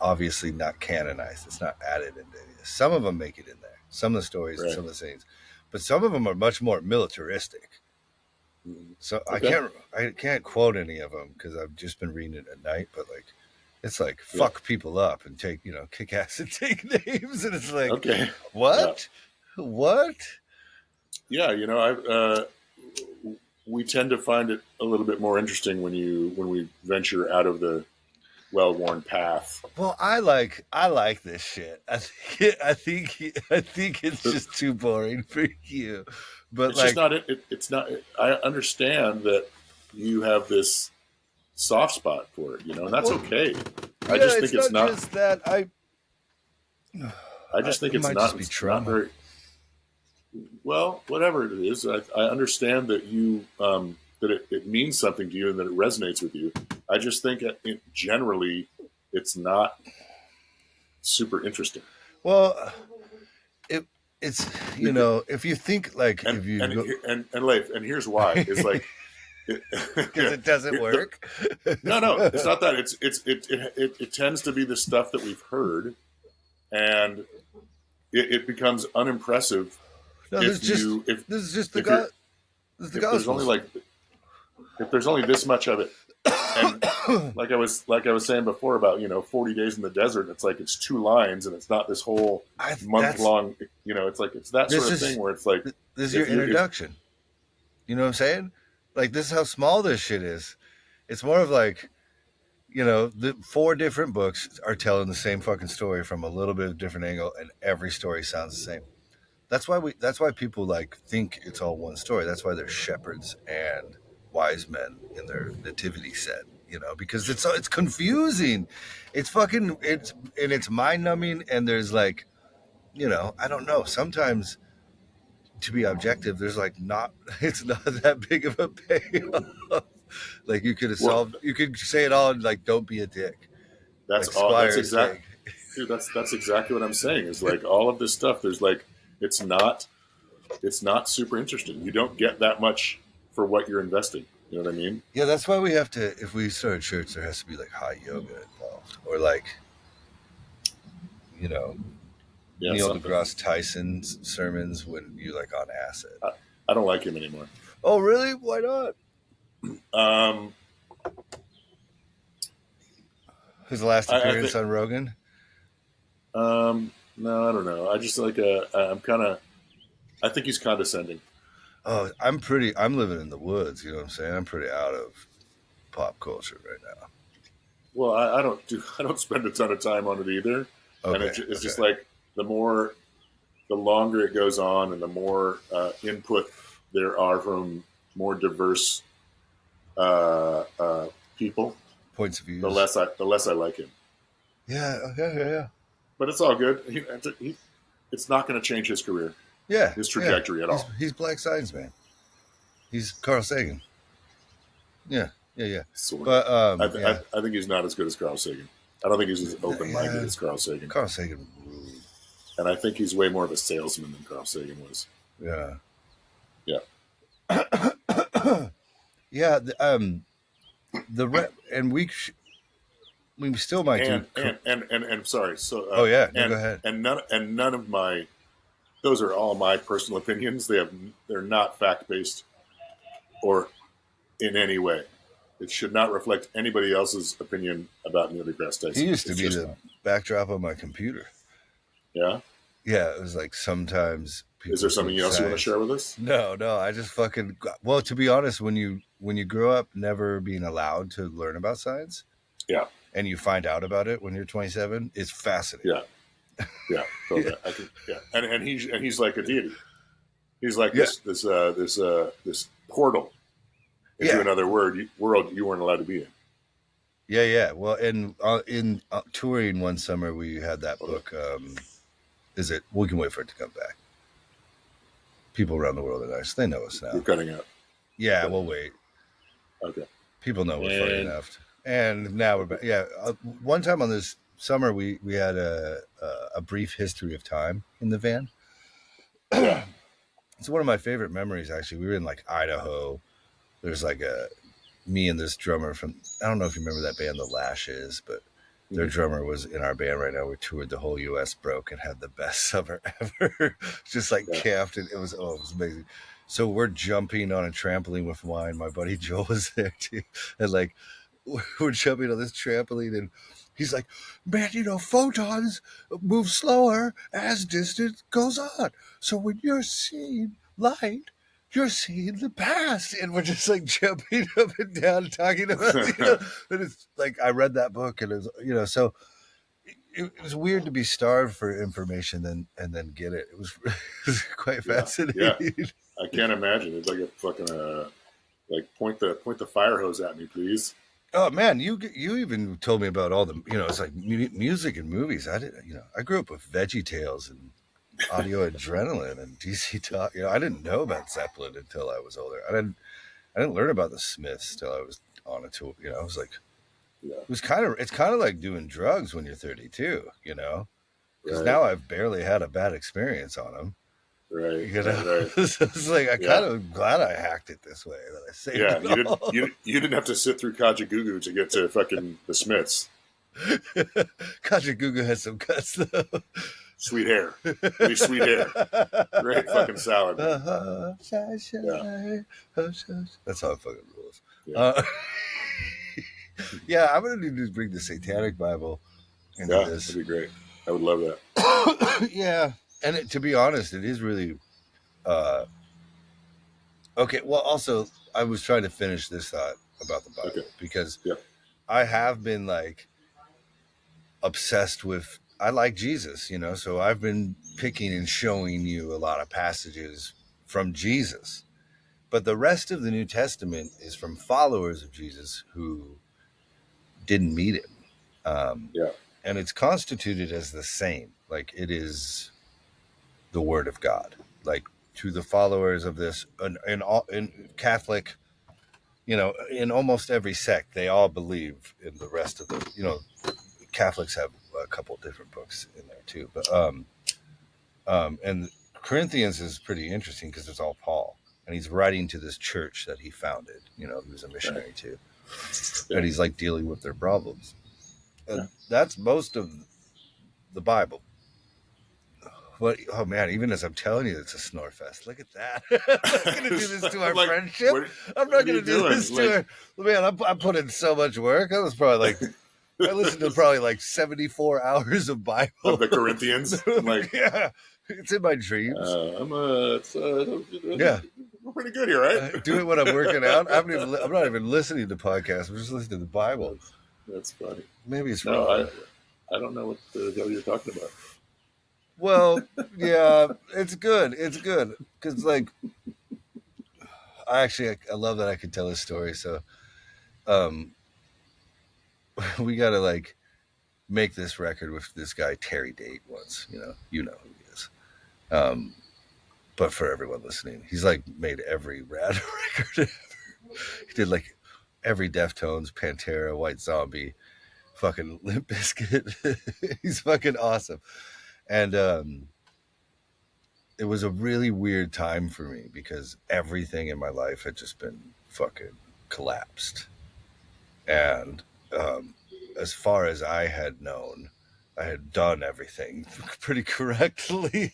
obviously not canonized. It's not added into it. Some of them make it in there. Some of the stories and some of the sayings, but some of them are much more militaristic. So okay. I can't quote any of them because I've just been reading it at night. But like, it's like fuck people up and take kick ass and take names, and it's like what? Yeah, we tend to find it a little bit more interesting when we venture out of the well-worn path. Well, I like this shit. I think it's just too boring for you. But it's just not. It's not. I understand that you have this soft spot for it, and that's okay. I just think it's not just that. I just think it's not. It's not very. Well, whatever it is, I understand that you that it means something to you and that it resonates with you. I just think generally it's not super interesting. Well, it's if you think like and Leif, and here's why is like because it doesn't work. No, it's not that. It tends to be the stuff that we've heard, and it becomes unimpressive. No, this is just the gospel. If there's only this much of it, and like I was saying before about 40 days in the desert, it's like it's 2 lines and it's not this whole month long. It's like it's that sort of thing where it's like this is your introduction. You know what I'm saying? Like this is how small this shit is. It's more of like you know, the 4 different books are telling the same fucking story from a little bit of different angle, and every story sounds the same. That's why people like think it's all one story. That's why there's shepherds and wise men in their nativity set, you know, because it's confusing. It's fucking it's mind numbing, and there's like, you know, I don't know. Sometimes to be objective, there's like not it's not that big of a payoff. Like you could have Well, solved, you could say it all and like, don't be a dick. that's Like all. That's Squire's exact. saying. Dude, that's exactly what I'm saying. Is like all of this stuff. There's like it's not super interesting. You don't get that much for what you're investing. You know what I mean? Yeah, that's why we have to, if we start a church, there has to be like hot yoga involved. Or like, you know, Yeah, Neil something. deGrasse Tyson's sermons when you like on acid. I don't like him anymore. Oh, really? Why not? His last appearance on Rogan? No, I don't know. I just like I think he's condescending. Oh, I'm living in the woods, you know what I'm saying? I'm pretty out of pop culture right now. Well, I don't spend a ton of time on it either. Okay, And it's just like the longer it goes on and the more input there are from more diverse people, points of view, the less I like him. Yeah. But it's all good. It's not going to change his career. Yeah, his trajectory at all. He's Black Science Man. He's Carl Sagan. Yeah. Sort but I think he's not as good as Carl Sagan. I don't think he's as open-minded as Carl Sagan. Carl Sagan, and I think he's way more of a salesman than Carl Sagan was. Yeah. Yeah. We still might and sorry. So go ahead. And none of my, those are all my personal opinions. They're not fact-based or in any way. It should not reflect anybody else's opinion about Neil deGrasse Tyson. He used to be the backdrop of my computer. Yeah? Yeah, it was like sometimes people. Is there something else you want to share with us? No, I just fucking, well, to be honest, when you grow up never being allowed to learn about science, yeah, and you find out about it when you're 27, it's fascinating. Yeah. Totally. Yeah. And he's like a deity. He's like this portal into another world you weren't allowed to be in. Yeah. Well, in touring one summer, we had that book. We can wait for it to come back. People around the world are nice. They know us now. You're cutting out. Yeah, we'll wait. Okay. People know we're funny enough. And now we're back. Yeah. One time on this summer, we had a brief history of time in the van. Yeah. It's one of my favorite memories, actually. We were in like Idaho. There's like me and this drummer from, I don't know if you remember that band, The Lashes, but their drummer was in our band right now. We toured the whole U.S. broke and had the best summer ever. Just like camped, and it was amazing. So we're jumping on a trampoline with wine. My buddy Joel was there too, and like we're jumping on this trampoline, and he's like, "Man, photons move slower as distance goes on. So when you're seeing light, you're seeing the past." And we're just like jumping up and down talking about and it's like, I read that book, and it was, so it was weird to be starved for information and then get it. It was quite fascinating. Yeah. I can't imagine. It's like a fucking like point the fire hose at me, please. Oh man, you even told me about all the, it's like music and movies. I grew up with Veggie Tales and Audio Adrenaline and DC Talk. I didn't know about Zeppelin until I was older. I didn't learn about the Smiths till I was on a tour. I was like, it's kind of like doing drugs when you're 32. Because now I've barely had a bad experience on them. Right. So it's like, I kind of glad I hacked it this way. That I saved you didn't have to sit through Kajagoogoo to get to fucking the Smiths. Kajagoogoo has some cuts though. Sweet hair. Really sweet hair. Great fucking salad. That's how it fucking rules. Yeah. I'm going to need to bring the Satanic Bible into this. That'd be great. I would love that. Yeah. And to be honest, it is really... okay, well, also, I was trying to finish this thought about the Bible because I have been like obsessed with, I like Jesus, so I've been picking and showing you a lot of passages from Jesus. But the rest of the New Testament is from followers of Jesus who didn't meet him. Yeah. And it's constituted as the same. Like, it is the Word of God. Like, to the followers of this, in Catholic, in almost every sect, they all believe in the rest of the, Catholics have a couple different books in there too. But, and Corinthians is pretty interesting because it's all Paul. And he's writing to this church that he founded, he was a missionary too. Yeah. And he's like dealing with their problems. And Yeah. that's most of the Bible. But, oh man, even as I'm telling you, it's a snore fest. Look at that. I'm not going to do this to our Like, friendship. I'm not going to do this to our... Man, I put in so much work. I was probably like... I listened to probably like 74 hours of Bible. Of the Corinthians? Like, yeah. It's in my dreams. Yeah. We're pretty good here, right? I do it when I'm working out. I'm not even listening to podcasts. I'm just listening to the Bible. That's funny. Maybe it's no, wrong. I don't know what the hell you're talking about. Well, yeah, it's good. It's good. Because, like, I love that I can tell this story. So, we got to, like, make this record with this guy, Terry Date, once. You know who he is. But for everyone listening, he's, like, made every rad record ever. He did, like, every Deftones, Pantera, White Zombie, fucking Limp Bizkit. He's fucking awesome. And it was a really weird time for me because everything in my life had just been fucking collapsed. And as far as I had known, I had done everything pretty correctly,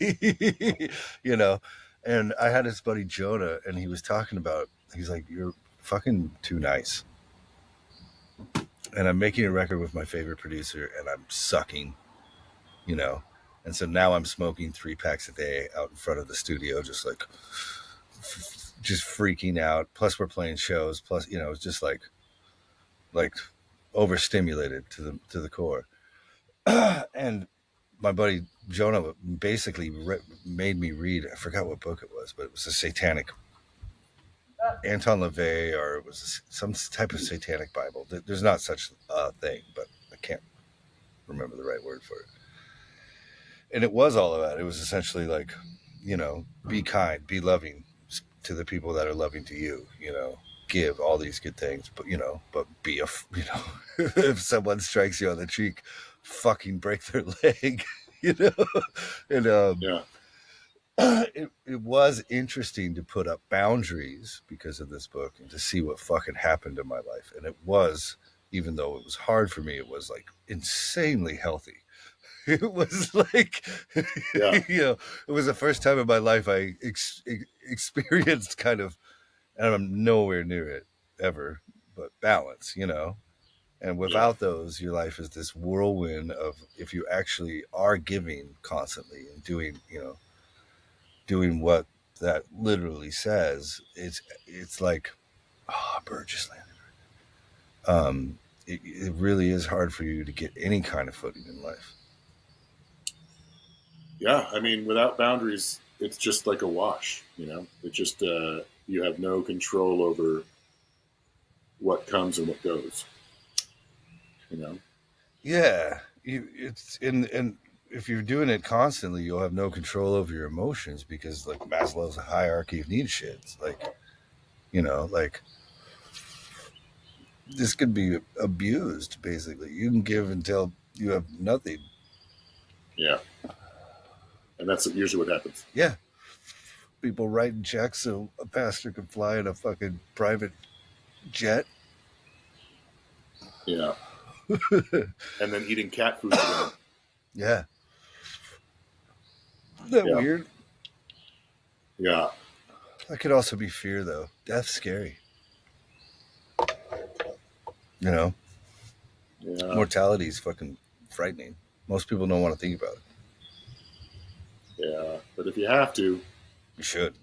And I had this buddy Jonah, and he was talking about, he's like, you're fucking too nice. And I'm making a record with my favorite producer, and I'm sucking, And so now I'm smoking 3 packs a day out in front of the studio, just like, just freaking out. Plus we're playing shows. Plus, it's just like overstimulated to the core. And my buddy Jonah basically made me read, I forgot what book it was, but it was a satanic Anton LaVey, or it was some type of satanic Bible. There's not such a thing, but I can't remember the right word for it. And it was all of that. It was essentially like, be kind, be loving to the people that are loving to you, give all these good things, but, but be if someone strikes you on the cheek, fucking break their leg, And Yeah. It was interesting to put up boundaries because of this book and to see what fucking happened in my life. And it was, even though it was hard for me, it was like insanely healthy. It was like, Yeah. it was the first time in my life I experienced kind of, and I'm nowhere near it ever, but balance, And without those, your life is this whirlwind of, if you actually are giving constantly and doing, doing what that literally says, it's like, Burgess landed. It really is hard for you to get any kind of footing in life. Yeah, I mean, without boundaries, it's just like a wash. It just you have no control over what comes and what goes. Yeah, it's and if you're doing it constantly, you'll have no control over your emotions because, like, Maslow's hierarchy of needs shit. It's like, like, this could be abused. Basically, you can give until you have nothing. Yeah. And that's usually what happens. Yeah. People writing checks so a pastor can fly in a fucking private jet. Yeah. And then eating cat food together. Yeah. Isn't that weird? Yeah. That could also be fear, though. Death's scary. Yeah. Mortality is fucking frightening. Most people don't want to think about it. Yeah, but if you have to, you should.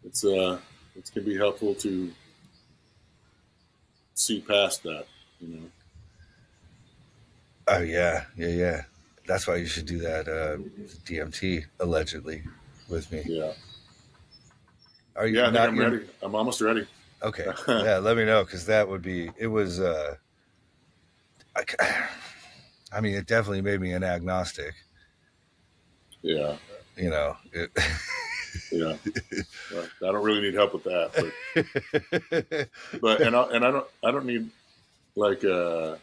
It can be helpful to see past that, Oh yeah. That's why you should do that DMT allegedly with me. Yeah. Are you Yeah, I think not? I'm ready. I'm almost ready. Okay. Yeah, let me know, because that would be. It was. I mean, it definitely made me an agnostic. Yeah. You know. Yeah. Well, I don't really need help with that, but I don't need like yeah.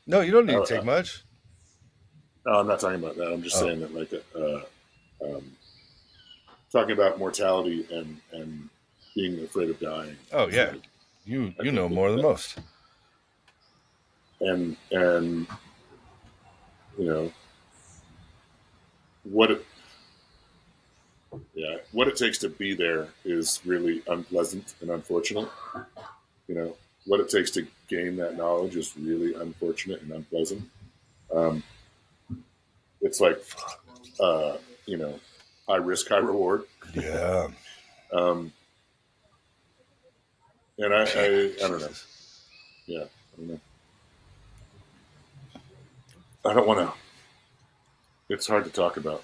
No, you don't need to I, take much. no, I'm not talking about that. I'm just Oh. saying that like talking about mortality and being afraid of dying. Oh yeah, Like, you know more than most. And you know what it what it takes to be there is really unpleasant and unfortunate. You know what it takes to gain that knowledge is really unfortunate and unpleasant. Um, it's like you know, high risk, high reward. Yeah. Um, and I don't know. Yeah, I don't know. I don't want to. It's hard to talk about.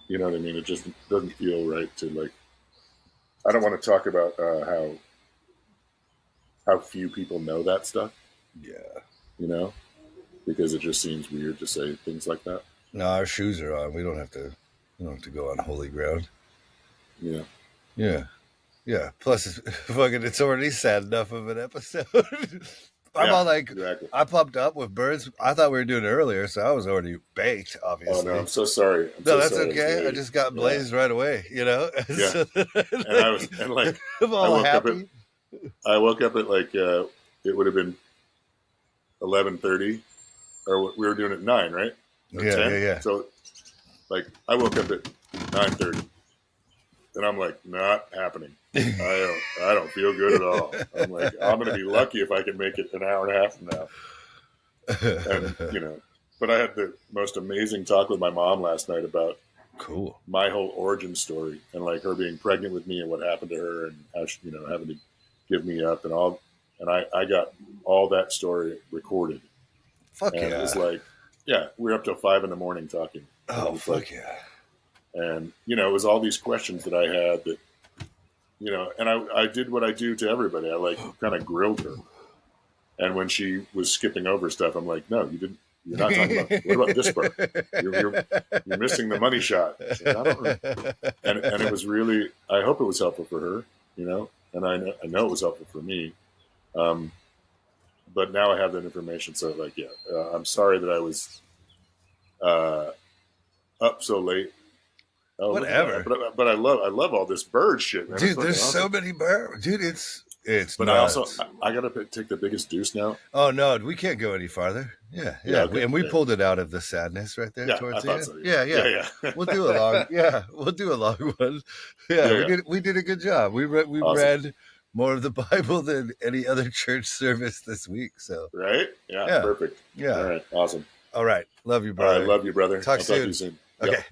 You know what I mean? It just doesn't feel right to like. I don't want to talk about how few people know that stuff. Yeah. You know, because it just seems weird to say things like that. No, our shoes are on. We don't have to. We don't have to go on holy ground. Yeah. Yeah. Yeah. Plus, it's already sad enough of an episode. I'm all like, exactly. I pumped up with birds. I thought we were doing it earlier, so I was already baked, obviously. Oh no, I'm so sorry. That's okay. I just got blazed right away, you know? Yeah. And I was, and like, I'm all happy. I woke up at like, it would have been 11:30, or we were doing it at 9, right? Or yeah, 10? yeah. So like, I woke up at 9:30. And I'm like, not happening. I don't feel good at all. I'm like, I'm going to be lucky if I can make it an hour and a half from now. And, you know, but I had the most amazing talk with my mom last night about my whole origin story and like her being pregnant with me and what happened to her and how she, you know, having to give me up and all. And I got all that story recorded. Fuck and yeah. It was like, yeah, we were up till 5 a.m. talking. Oh, fuck yeah. And, you know, it was all these questions that I had that, you know, and I did what I do to everybody. I like kind of grilled her. And when she was skipping over stuff, I'm like, no, you didn't. You're not talking about, what about this part? You're missing the money shot. Like, I don't know. And it was really, I hope it was helpful for her, you know, and I know it was helpful for me. But now I have that information. So like, yeah, I'm sorry that I was up so late. Oh, whatever. But I love all this bird shit, man. Dude, there's awesome. So many birds. Dude, it's but nuts. I gotta take the biggest deuce now. Oh no, we can't go any farther. Yeah. Okay. We pulled it out of the sadness right there towards the end. So, yeah. We'll do a long we'll do a long one. We did a good job. We read more of the Bible than any other church service this week. So right? Yeah. Perfect. Yeah. All right. Awesome. All right. Love you, brother. I love you, brother. Talk to you soon. Okay. Yep.